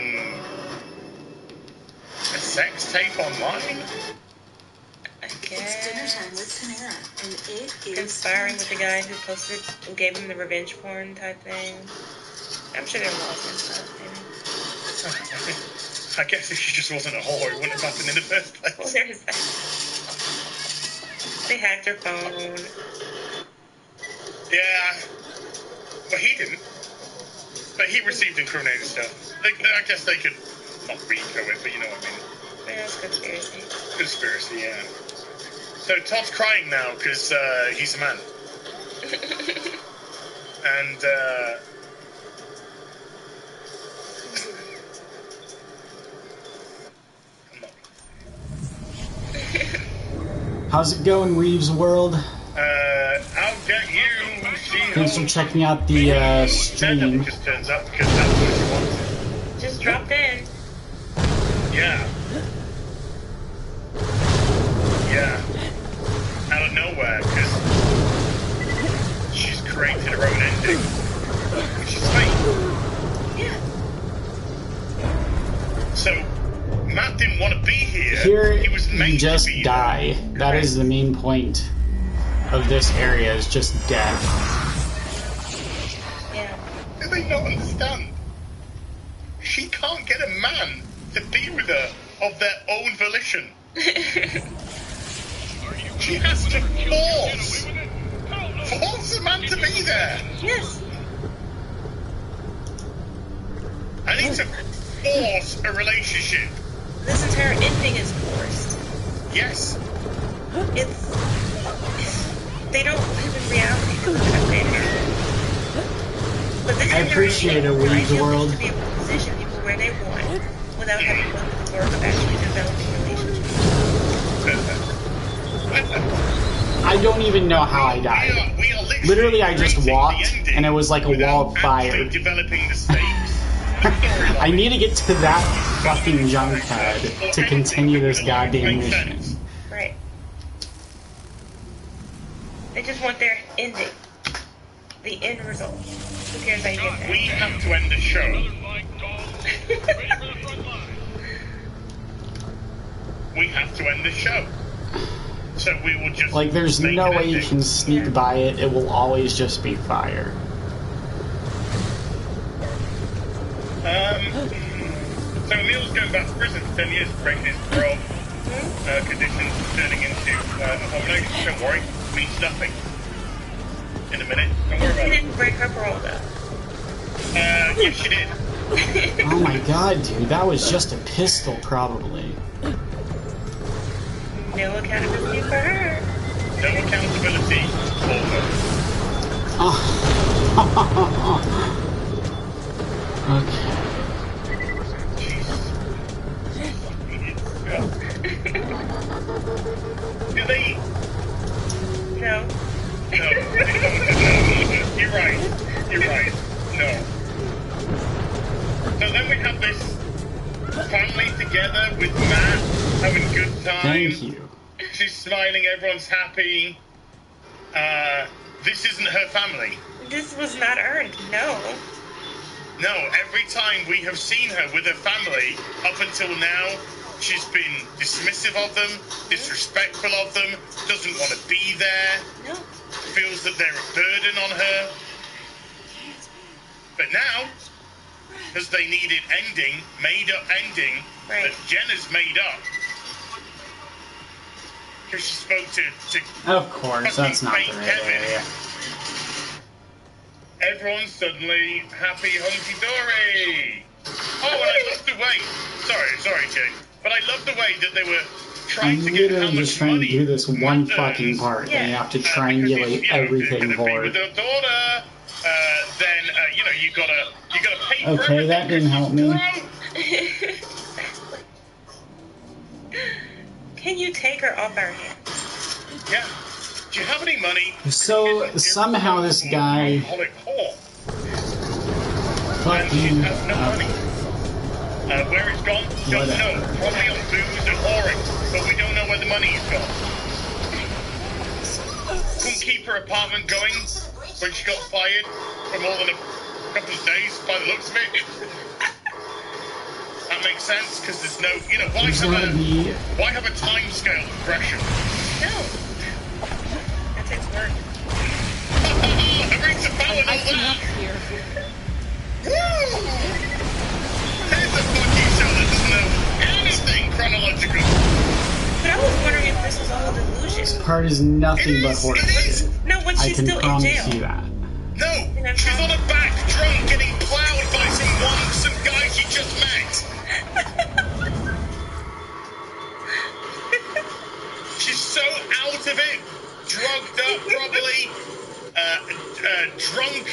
a sex tape online? I guess. It's dinner time with Panera, and it is conspiring with the guy who posted, who gave him the revenge porn type thing. I'm sure they're involved in stuff, maybe. I guess if she just wasn't a whore, it wouldn't have happened in the first place. Well, there's that. They hacked her phone. Yeah, but he didn't. But he received incriminating stuff. I guess they could not RICO it, but you know what I mean. Yeah, it's conspiracy. Conspiracy, yeah. So Todd's crying now because he's a man. And how's it going, Reeves World? I'll get you. Thanks for checking out the stream. Just turns up because that's what she wanted. Just dropped in. Yeah. You just die. That is the main point of this area, is just death. Yeah. Do they not understand? She can't get a man to be with her of their own volition. She has to force a man to be there. Yes. I need to force a relationship. This entire ending is forced. Yes. They don't live in reality. But this I appreciate a weird world. To be able to position people where they want without having to go through the work of actually developing relationships. I don't even know how I died. Literally, I just walked, and it was like a wall of fire. Developing the stakes. I need to get to that fucking junk pad to continue this goddamn mission. Right. They just want their ending. The end result. Who cares how you get there? We have to end the show. We have to end the show. So we will just... Like, there's no way you can sneak by it. It will always just be fire. So Emil's going back to prison for 10 years for breaking his parole conditions, turning into abomination. Don't worry, it means nothing. In a minute, don't worry about it. He didn't break her parole, though. Yes, she did. Oh my god, dude, that was just a pistol, probably. No accountability for her. No accountability for her. Okay. Do they? No. No. You're right. You're right. No. So then we have this family together with Matt having a good time. Thank you. She's smiling. Everyone's happy. This isn't her family. This was not earned. No. No, every time we have seen her with her family, up until now, she's been dismissive of them, disrespectful of them, doesn't want to be there, feels that they're a burden on her. But now, because they needed ending, made-up ending, that Jenna's made up, because she spoke to of course, that's not the right area. Everyone's suddenly happy, hunky-dory. Oh, and I love the way... Sorry, Jay. But I love the way that they were trying to get how much just trying to do this one fucking part, and you have to triangulate everything for it. With her daughter, then, you gotta pay for okay, that didn't help me. Can you take her off our hands? Yeah. Do you have any money? So somehow this guy fucking where it's gone? Don't know. Probably on booze and whoring, but we don't know where the money is gone. Couldn't keep her apartment going when she got fired for more than a couple of days by the looks of it. That makes sense, because there's no, why have a time scale progression? No. That takes work. It rings a bell and all that. Woo! Here's a fucking show that doesn't know anything chronological. But I was wondering if this was all a delusion. This part is nothing but horseshit. No, when she's still in jail. I can promise you that. No, she's on her back, drunk, getting plowed by some guy she just met. She's so out of it, drugged up, probably, drunk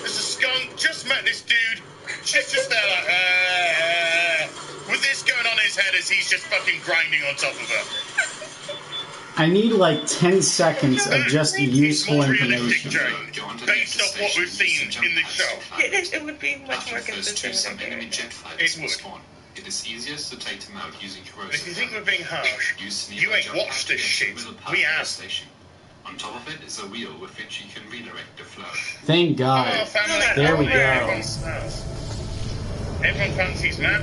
as a skunk, just met this dude. She's just there like, with this going on in his head as he's just fucking grinding on top of her. I need like 10 seconds of just useful information. Based off what we've seen in the show. It would be much more consistent. It would. It is easiest to take them out using corrosive. If you think we're being harsh, you ain't watched this shit. We have. On top of it is a wheel with which you can redirect the flow. Thank God. There we go. Everyone fancies Matt.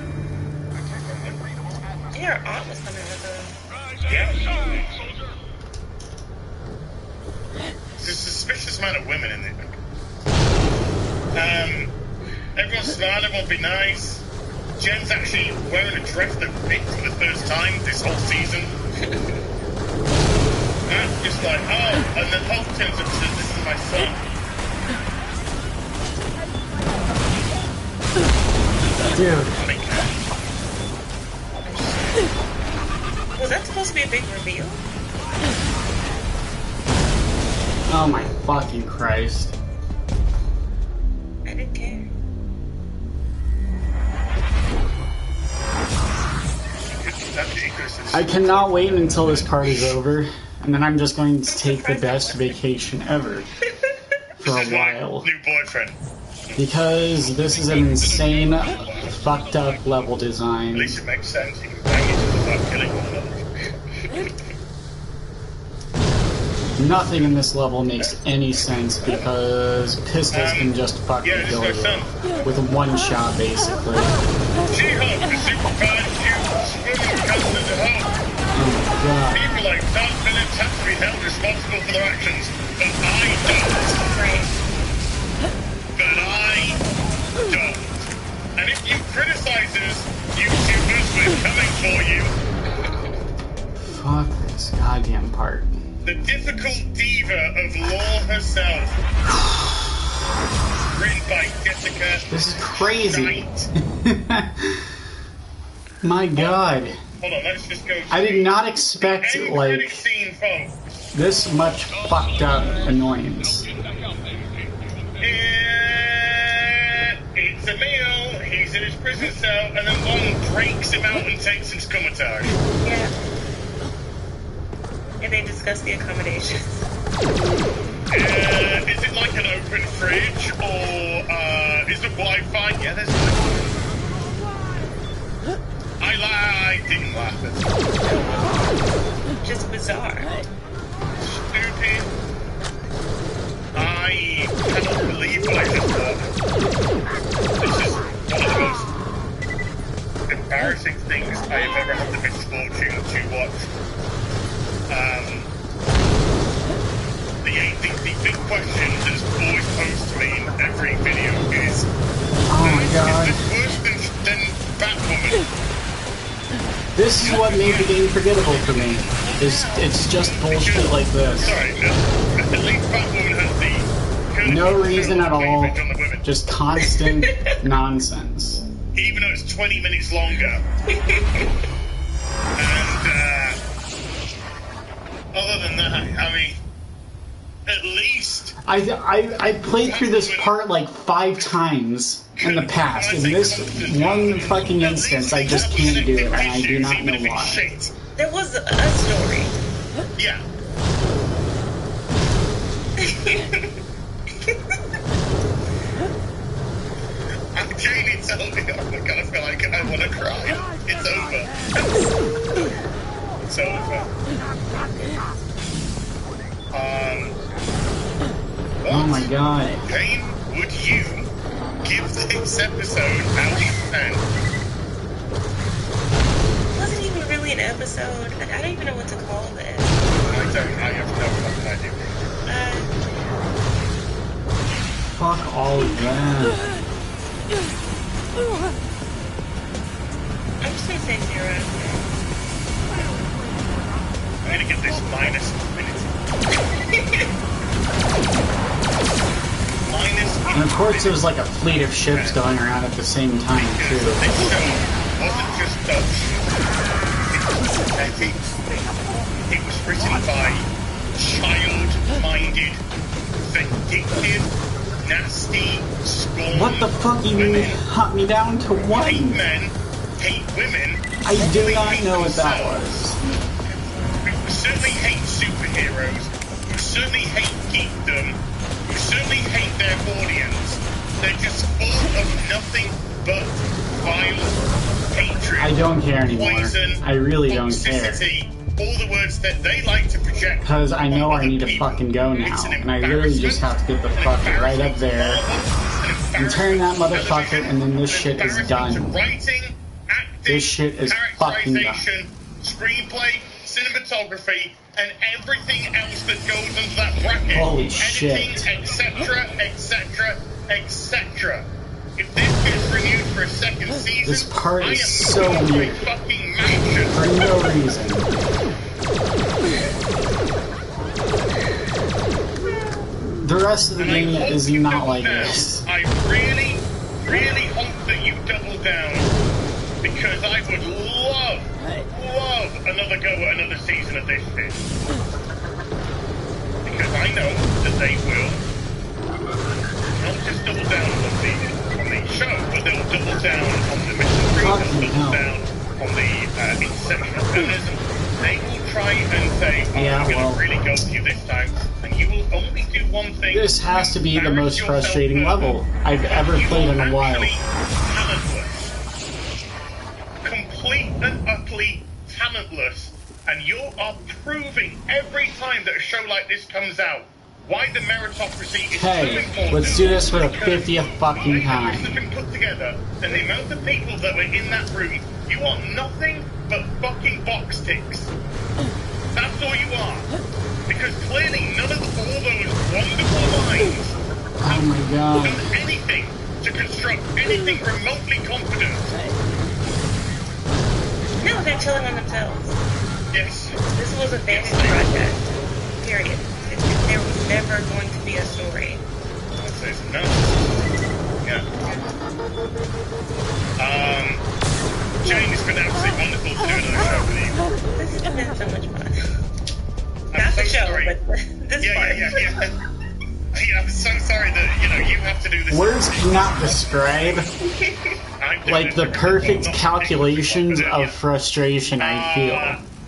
Yeah, our aunt was coming with women in it. Everyone's smart, everyone be nice. Jen's actually wearing a dress that fits for the first time this whole season. That's just like, oh, and then Hulk turns up and says, this is my son. Dude. Was that supposed to be a big reveal? Oh my fucking Christ. I didn't care. I cannot wait until this part is over, and then I'm just going to take the best vacation ever for a while. New boyfriend. Because this is an insane, fucked up level design. At least it makes sense. You can bang each other without killing one another. Nothing in this level makes any sense because pistols can just fucking kill you with one shot, basically. She-Hulk, the superpowered swimming comes into Hulk. People like Tom Phillips have to be held responsible for their actions, but I don't. Right. But I don't. And if you criticize us, YouTubers, we're coming for you. Fuck this goddamn part. The difficult diva of law herself. Written by Jessica. This is crazy. My god. Hold on, let's just go. I did not expect, like, this much fucked up annoyance. It's a meal. He's in his prison cell, and then Long breaks him out and takes his comatage. Yeah. And they discuss the accommodations. Is it like an open fridge, or is the Wi-Fi? Yeah, there's Wi-Fi. I didn't laugh at it. Just bizarre. Stupid. I cannot believe what I just watched. This is one of the most embarrassing things I have ever had the misfortune to watch. The big question that boys pose to me in every video is, oh my god, is this worse than Batwoman? This is what made the game forgettable for me. It's just bullshit like this. Sorry, at least Batwoman has the no reason at all, just constant nonsense. Even though it's 20 minutes longer. And other than that, I mean, at least I played through this part like 5 times in the past. In this one fucking instance, I just can't do it, and I do not know why. There was a story. Yeah. Janie told me, oh my god, I feel like I want to cry. It's over. It's over. Oh my god. Jane, would you give this episode out of 10? It wasn't even really an episode. Like, I don't even know what to call this. I have no idea. Fuck all of that. I'm just gonna say 0 out of 10. I'm gonna get this minus minutes. And of course there's like a fleet of ships going around at the same time too. This show wasn't just pathetic. It was written by child-minded, vindictive, nasty, scorned what the fuck, you hunt me down to what? Hate men, hate women. I do not know what that was. Who certainly hate superheroes, who certainly hate geekdom, who certainly hate their audience. They're just full of nothing but violence, hatred, I don't care anymore. poison, I really don't care. All the words that they like to project. Because I know I need to fucking go now, and I really just have to get the fuck right up there and turn that motherfucker, and then this shit is done. Writing, acting, This shit is fucking done. Screenplay, cinematography, and everything else that goes under that bracket. Holy editing, shit. etc., etc., etc. If this gets renewed for a second season, This part I am is so going weird. to a fucking mansion. For no reason. The rest of the game is not like this. I really, really hope that you double down, because I would love another go at another season of this shit. Because I know that they will not just double down on the show, but they'll double down on the mystery, they'll double down on the intersectional feminism. They will try and say, oh, yeah, I'm going to really go to you this time, and you will only do one thing. This has to be the most frustrating level I've ever played in a while. Talentless. Complete and utterly talentless. And you are proving every time that a show like this comes out why the meritocracy is so important. Let's do this for the 50th fucking time. Has been put together, and the amount of people that were in that room, you are nothing but fucking box ticks. That's all you are. Because clearly none of all those wonderful minds have done anything to construct anything remotely competent. No, they're chilling on themselves. Yes. This was a fantasy project. Period. There was never going to be a story. I'd say no. Yeah. Jane, it's been absolutely wonderful to do another show with you. This has been so much fun. Not the show, but this part. Yeah, I'm so sorry that, you have to do this. Words cannot describe, like, the perfect calculations of frustration I feel.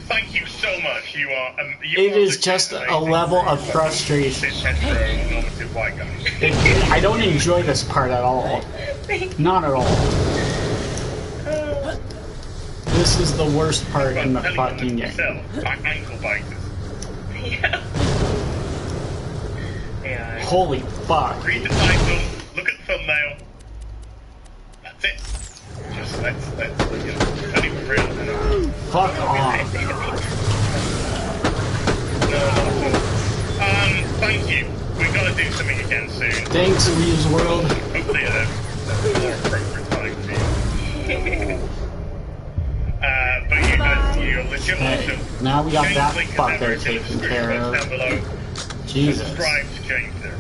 Thank you so much. It is just a level of frustration. I don't enjoy this part at all. Not at all. This is the worst part in the fucking game. Ankle biters. Yeah. Holy fuck. Read the title, look at the thumbnail. That's it. Just let's don't even real. Fuck off. Thank you. We've got to do something again soon. Thanks, Reeves World. Hopefully at a more appropriate time for you. But you're legit awesome. Now we got that fucker taken care of. Down below. Jesus. Subscribe to James there.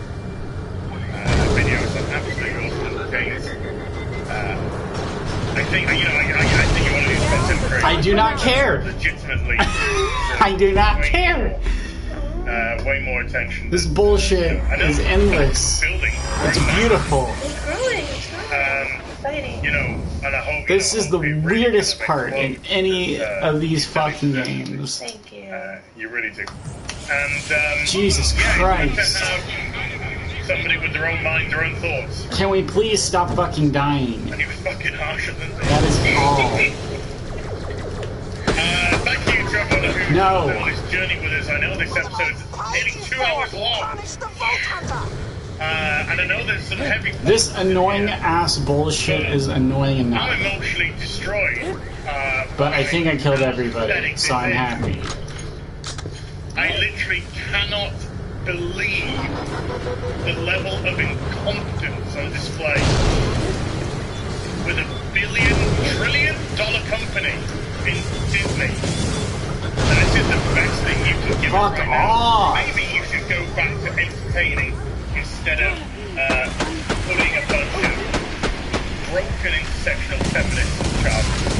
Videos are absolutely awesome. James. I think you want to do content creators. I do not care. Legitimately. I do not care. Way more attention. This bullshit is endless. It's beautiful. It's growing. Exciting. And I hope. This is the weirdest part in any of these fucking games. Thank you. You really do. And Jesus Christ. Somebody with their own mind, their own thoughts. Can we please stop fucking dying? And he was fucking harsher than this. That is all. Thank you, Trevor, who's No. on this journey with us. I know this episode's nearly 2 hours long. And I know there's some heavy... This annoying ass bullshit is annoying enough. I'm emotionally destroyed. But I think I killed everybody, so I'm happy. I literally cannot believe the level of incompetence on display with a billion-trillion dollar company in Disney. And this is the best thing you can give Fuck it right off. now. Maybe you should go back to entertaining instead of putting a bunch of broken intersectional feminist charges.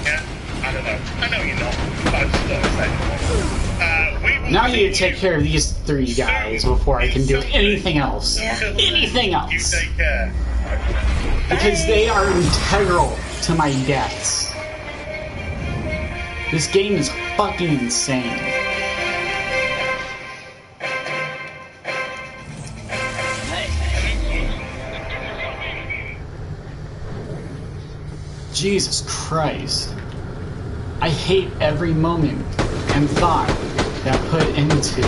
Yeah? I don't know. I know you're not, but I just thought I'd say Now I need to take care of these 3 guys before I can do anything else. Anything else. You take care. Because they are integral to my deaths. This game is fucking insane. Jesus Christ. I hate every moment and thought that put into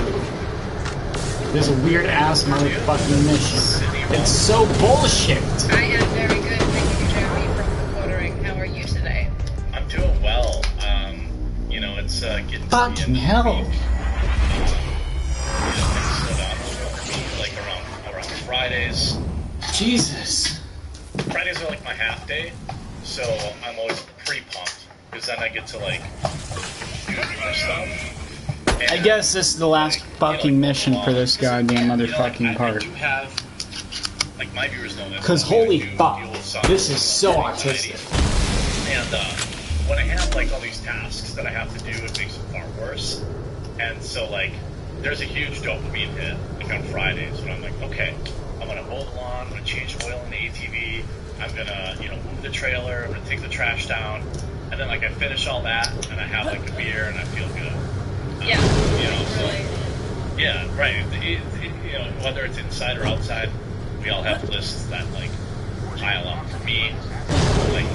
this weird ass motherfucking mission. It's so bullshit. I am very good. Thank you, Jeremy, from the Quartering. How are you today? I'm doing well. it's getting fucking hell. Like around Fridays. Jesus. Fridays are like my half day, so I'm always pretty pumped because then I get to like do more stuff. And, I guess this is the last fucking mission for this goddamn motherfucking part. I do have, like, my viewers know this. Because holy fuck, this is so autistic. And when I have like all these tasks that I have to do, it makes it far worse. And so like, there's a huge dopamine hit like on Fridays when I'm like, okay, I'm gonna mow the lawn, I'm gonna change oil in the ATV, I'm gonna move the trailer, I'm gonna take the trash down, and then like I finish all that and I have like a beer and I feel good. Yeah. So, yeah, right. Whether it's inside or outside, we all have lists that like pile up. For me, like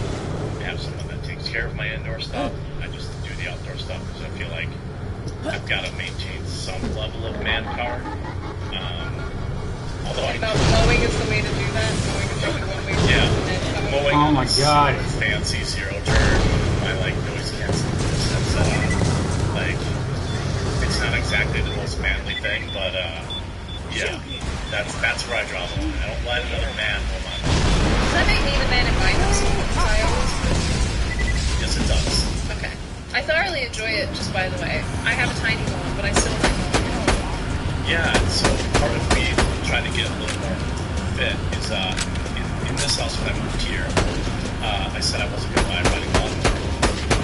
I have someone that takes care of my indoor stuff. I just do the outdoor stuff because I feel like I've got to maintain some level of manpower. Although I know mowing is the way to do that. Mowing is the one way to do that. Mowing. Oh my god. Fancy zero turn. My like noise canceling system. Like it's not exactly the most manly thing, but yeah, that's where I draw the line. I don't let another man mow my lawn. Does that make me the man in my house? Yes, it does. Okay. I thoroughly enjoy it, just by the way. I have a tiny lawn, but I still like mowing. Yeah, so part of me trying to get a little more fit is in this house when I moved here, I said I wasn't going to buy a running lawn.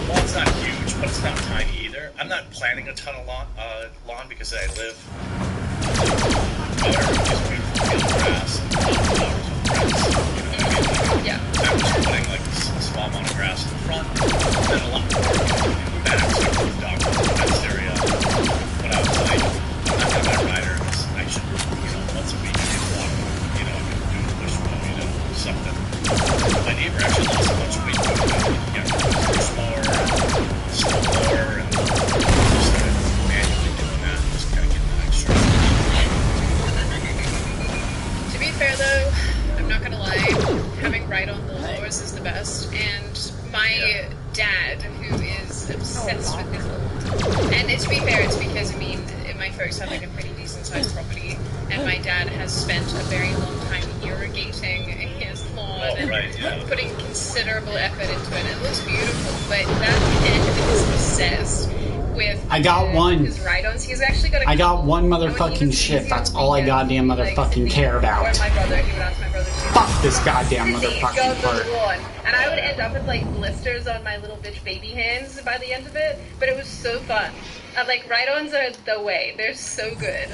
Well, it's not huge, but it's not tiny either. I'm not planting a ton of lawn because I live under just beautiful field grass and flowers with grass. Yeah. I'm just putting like a small amount of grass in the front, and then a lot more in the back, so I put the dog fenced area. But I was like, I'm not my rider, I should, once a week get water, I can do a push mow, something. My neighbor actually lost a bunch of weight doing push mower, snow blower, and just started manually doing that, just kind of getting that extra. To be fair though, I'm not gonna lie, having ride-on lawnmowers is the best, and my dad, who is obsessed with his lawn, and to be fair, it's because, my folks have like a pretty decent sized property, and my dad has spent a very long time irrigating his lawn and putting considerable effort into it. It looks beautiful, but that kid is obsessed with his ride-ons. He's actually got I got one motherfucking shit. That's all I goddamn motherfucking care about. Or my brother, he would ask my brother to fuck this goddamn motherfucking part. And I would end up with like blisters on my little bitch baby hands by the end of it, but it was so fun. Like, ride-ons are the way. They're so good.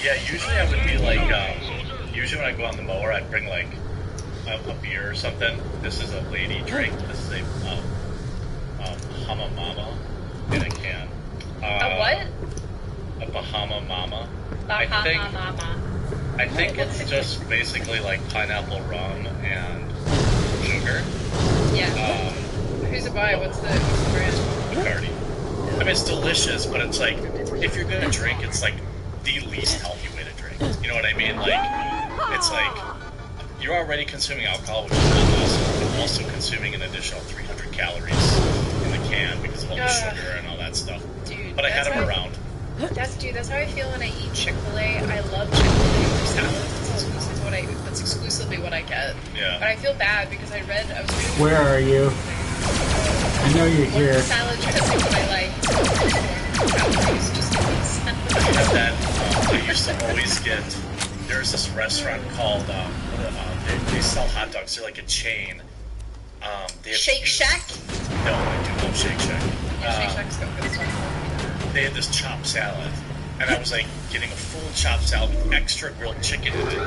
Yeah, usually I would be like, usually when I go on the mower, I'd bring like a beer or something. This is a lady drink. This is a Bahama Mama in a can. A what? A Bahama Mama. Bahama Mama. I think it's just basically like pineapple rum and sugar. Yeah. Who's it by? What's the brand? Bacardi. I mean, it's delicious, but it's like, if you're gonna drink, it's like the least healthy way to drink. You know what I mean? Like, it's like, you're already consuming alcohol, which is not awesome, but also consuming an additional 300 calories in the can because of all the sugar and all that stuff. Dude, but I had them around. That's how I feel when I eat Chick-fil-A. I love Chick-fil-A for salad. That's exclusively what I get. Yeah. But I feel bad because I was reading. Where are you? I know you're here. Salad dressing that I like. Calories just in these. I have that. I used to always get. There's this restaurant called. They sell hot dogs. They're like a chain. They have Shake Shack. No, I do love Shake Shack. Yeah, Shake Shack's got good stuff. They had this chopped salad, and I was like getting a full chopped salad with extra grilled chicken in it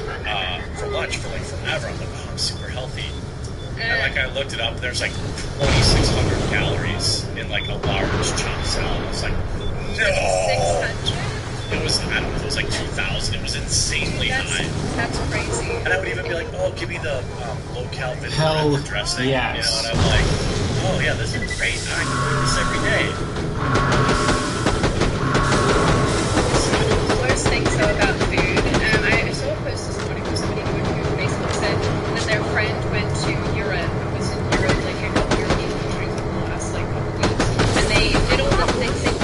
for lunch for like forever. I'm like, oh, I'm super healthy. And like I looked it up, there's like 2,600 calories in like a large chopped salad. I was like, no. 600? It was, I don't know, it was like 2,000. It was insanely high. That's crazy. And I would even be like, oh, give me the low-cal vinaigrette dressing. Yes. You know, and I'm like, oh yeah, this is great. I can do this every day. The worst things though about food, I saw a post this morning from somebody who basically said that their friend went to Europe, was in Europe, like a couple European countries in the last like couple weeks, and they did all the things they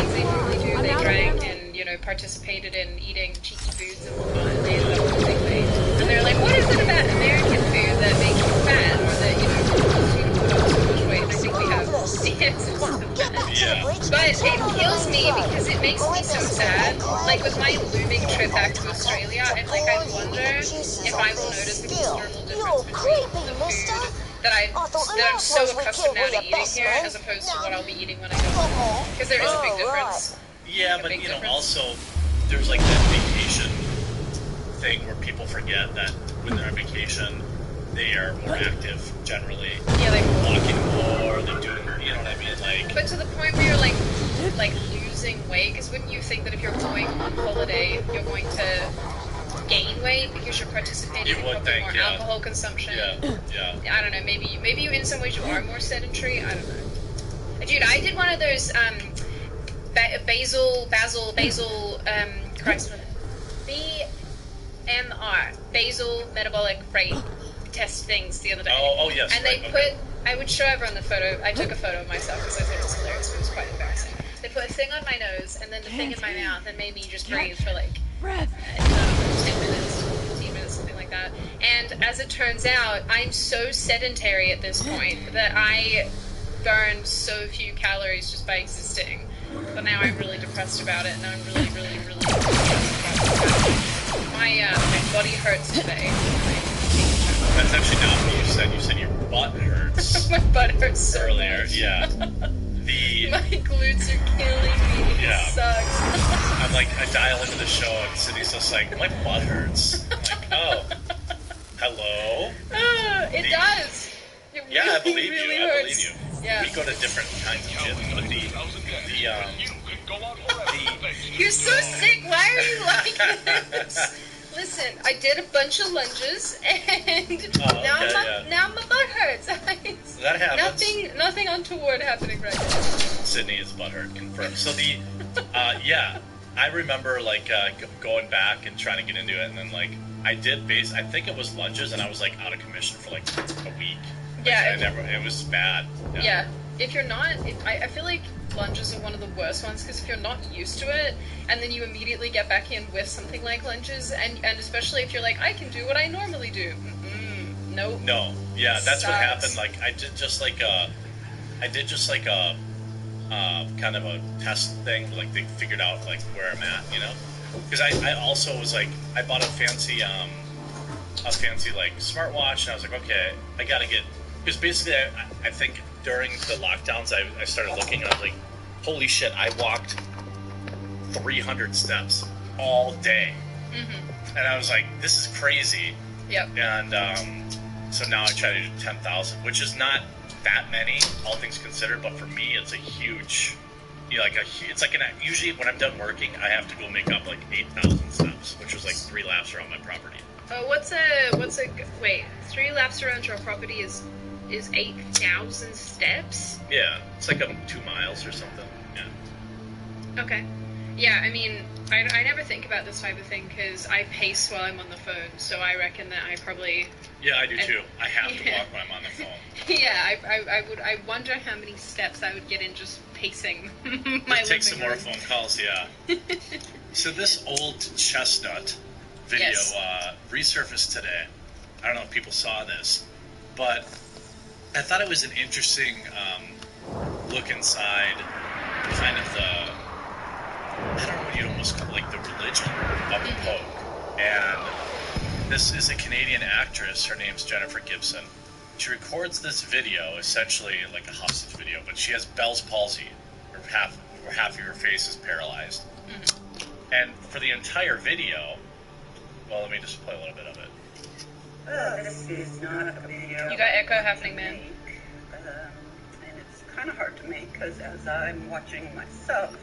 participated in eating cheeky foods and whatnot, and they ended up losing weight. And they're like, what is it about American food that makes you fat, or that, causes you to put on so much weight? And I think we have the answers to that. Yeah. But it kills me because it makes me so sad. Like, with my looming trip back to Australia, I wonder if I will notice a considerable difference between the food that I'm so accustomed now to eating here, as opposed to what I'll be eating when I go home. Because there is a big difference. Yeah, but also there's like that vacation thing where people forget that when they're on vacation, they are more active generally. Yeah, like walking more, they're doing, you know what I mean? Like. But to the point where you're like losing weight, because wouldn't you think that if you're going on holiday, you're going to gain weight because you're participating in probably more alcohol consumption? Yeah. I don't know. Maybe you in some ways you are more sedentary. I don't know. Dude, I did one of those BMR, basal metabolic rate test things the other day. Oh yes. And they I would show everyone the photo. I took a photo of myself because I thought it was hilarious. It was quite embarrassing. They put a thing on my nose and then the thing in my mouth and made me just breathe for like 10 minutes, 15 minutes, something like that. And as it turns out, I'm so sedentary at this point that I burn so few calories just by existing. But now I'm really depressed about it, and I'm really depressed about it. My body hurts today. That's actually not what you said. You said your butt hurts. My butt hurts so earlier. much. Yeah. My glutes are killing me. Yeah. It sucks. I'm like, I dial into the show, and Sydney's just like, my butt hurts. I'm like, oh, hello. It does. It yeah, really, I believe really you. Hurts. I believe you. Yeah. We go to different kinds of gyms, but You're so sick. Why are you like this? Listen, I did a bunch of lunges, and now my butt hurts. That happens. Nothing untoward happening right now. Sydney is butthurt, confirmed. So I remember like going back and trying to get into it, and then like I think it was lunges, and I was like out of commission for like a week. Yeah, it was bad. Yeah, if you're not, I feel like lunges are one of the worst ones, because if you're not used to it, and then you immediately get back in with something like lunges, and especially if you're like, I can do what I normally do. Nope. No, yeah, that's what happened. Like I did just like a kind of a test thing. Like they figured out like where I'm at, because I also was like, I bought a fancy like smartwatch, and I was like, okay, I gotta get, because basically I think during the lockdowns I started looking, and I was like, holy shit, I walked 300 steps all day. And I was like, this is crazy. Yep. And so now I try to do 10,000, which is not that many, all things considered, but for me it's a huge, it's like usually when I'm done working, I have to go make up like 8,000 steps, which was like 3 laps around my property. Wait, 3 laps around your property is 8,000 steps? Yeah, it's like 2 miles or something. Yeah. Okay. Yeah, I mean, I never think about this type of thing because I pace while I'm on the phone, so I reckon that I probably... Yeah, I do too. I have to walk when I'm on the phone. Yeah, I wonder how many steps I would get in just pacing my Take some more phone calls, yeah. So this old chestnut video resurfaced today. I don't know if people saw this, but I thought it was an interesting look inside kind of I don't know what you'd almost call like the religion of the Pope. And this is a Canadian actress. Her name's Jennifer Gibson. She records this video, essentially like a hostage video, but she has Bell's palsy, or half of her face is paralyzed. And for the entire video, well, let me just play a little bit of it. This is not a video. You got echo happening, man. And it's kind of hard to make because as I'm watching myself,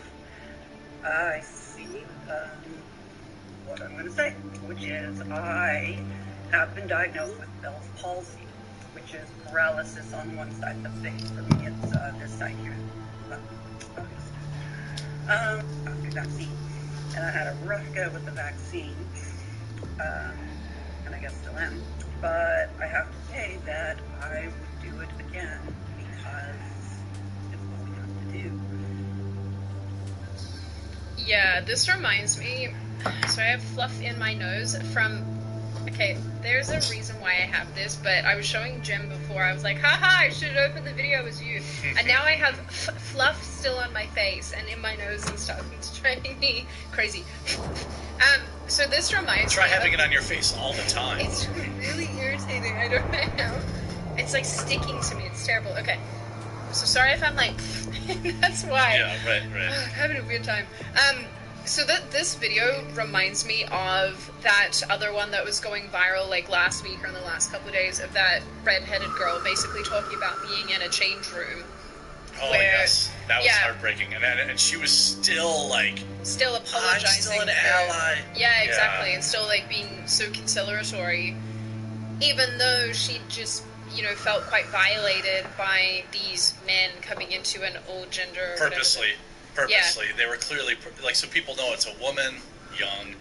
I see what I'm going to say, which is I have been diagnosed with Bell's palsy, which is paralysis on one side of the face. For me, it's this side here. After vaccine. And I had a rough go with the vaccine, and I guess still am. But I have to say that I would do it again because it's what we have to do. Yeah, this reminds me. So I have fluff in my nose from. Okay, there's a reason why I have this, but I was showing Jim before. I was like, haha, I should have opened the video as you. And now I have fluff still on my face and in my nose and stuff. It's driving me crazy. So this reminds Try me having of, it on your face all the time. It's really irritating. I don't know. It's like sticking to me. It's terrible. Okay. So sorry if I'm like, that's why. Yeah, right. I'm having a weird time. So this video reminds me of that other one that was going viral like last week or in the last couple of days of that red-headed girl basically talking about being in a change room. Oh, yes. That was heartbreaking. And she was still like... Still apologizing. I'm still an ally. Yeah, exactly. And still like being so conciliatory. Even though she just, you know, felt quite violated by these men coming into an old gender. Purposely. They were clearly like, so people know it's a woman, young.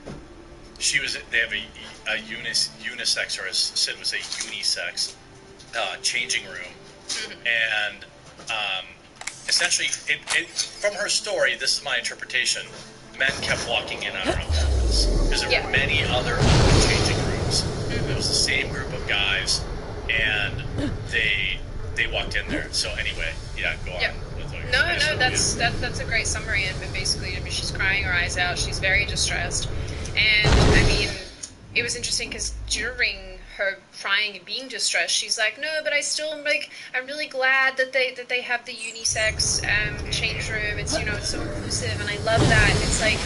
They have a unisex, or as Sid would say, unisex changing room, and essentially, it from her story, this is my interpretation. Men kept walking in on her own purpose because there were many other changing rooms. It was the same group of guys, and they walked in there. So anyway, go on. No, that's a great summary. And basically, I mean, she's crying her eyes out. She's very distressed, and I mean, it was interesting because during her crying and being distressed, she's like, "No, but I still am like, I'm really glad that they have the unisex change room. It's, you know, it's so inclusive, and I love that." And it's like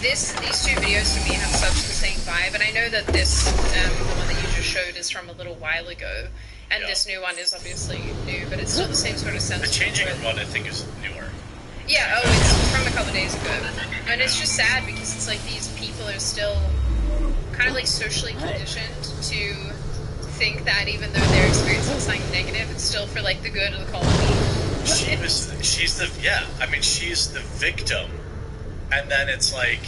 these two videos to me have such the same vibe, and I know that this the one that you just showed is from a little while ago. And this new one is obviously new, but it's still the same sort of sense. The changing room one, I think, is newer. Yeah, it's from a couple of days ago. And it's just sad because it's like these people are still kind of like socially conditioned to think that even though they're experiencing something negative, it's still for like the good of the colony. She's the victim. And then it's like,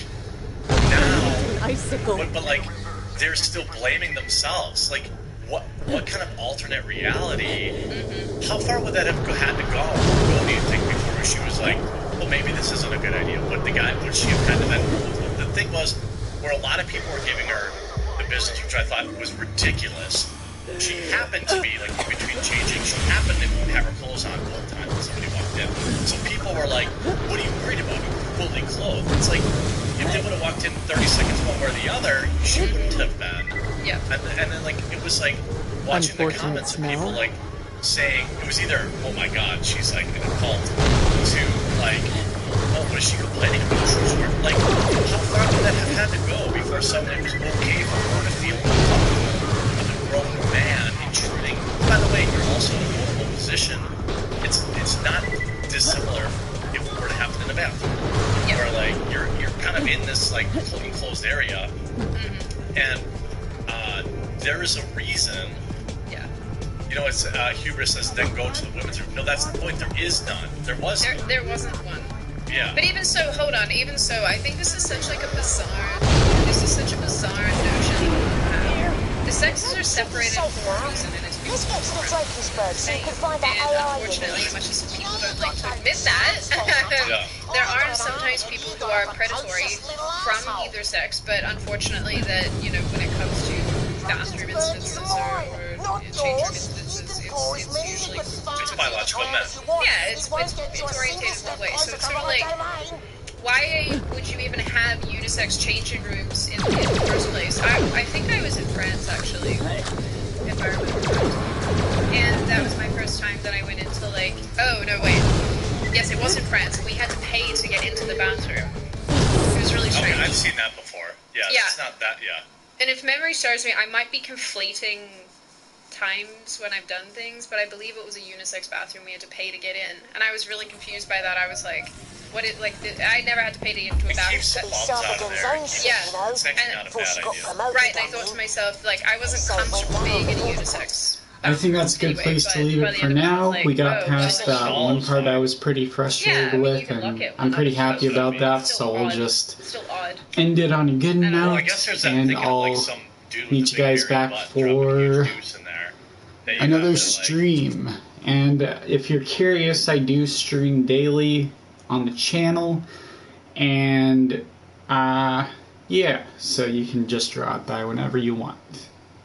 now, but like, they're still blaming themselves. Like, what kind of alternate reality? How far would that have had to go, do you think, before she was like, well, maybe this isn't a good idea? Would she have kind of been? The thing was, where a lot of people were giving her the business, which I thought was ridiculous. She happened to be like in between changing. She happened to have her clothes on all the time when somebody walked in. So people were like, "What are you worried about? You're fully clothed." It's like, if they would have walked in 30 seconds one way or the other, she wouldn't have been. Yeah. And then like it was like watching the comments of people like saying it was either, "Oh my God, she's like in a cult," to like, "Oh, what is she complaining about?" Like, how far would that have had to go before suddenly it was okay for her to feel uncomfortable with a grown man intruding? By the way, you're also in a vulnerable position. It's not dissimilar if it were to happen in a bathroom, where like you're kind of in this like enclosed area, and there is a reason. Yeah. You know, it's hubris says then go to the women's room. No, that's the point. There is none. There was. There wasn't one. Yeah. But even so, hold on. Even so, I think this is such like a bizarre. This is such a bizarre notion. The sexes are separated for a reason, and it's because of and unfortunately, as much as people don't like to admit that, there are sometimes people who are predatory from either sex. But unfortunately, that, you know, when it comes to bathroom instances or change room instances, it's usually it's biological men. Yeah, it's orientated that way. So it's sort of like, why would you even have unisex changing rooms in the first place? I think I was in France, actually, if I remember correctly. And that was my first time that I went into, like, oh, no, wait. Yes, it was in France. We had to pay to get into the bathroom. It was really strange. Okay, I've seen that before. Yeah, it's not that, And if memory serves me, I might be conflating times when I've done things, but I believe it was a unisex bathroom. We had to pay to get in. And I was really confused by that. I was like, what it like? I never had to pay to get into a bathroom. Yeah, right. And I thought to myself, like, I wasn't comfortable being in a unisex. I think that's a good place to leave it for now. We got past that one part I was pretty frustrated with, and I'm pretty happy about that, so we'll just end it on a good note, and I'll meet you guys back for another stream. And if you're curious, I do stream daily on the channel, And yeah, so you can just draw it by whenever you want.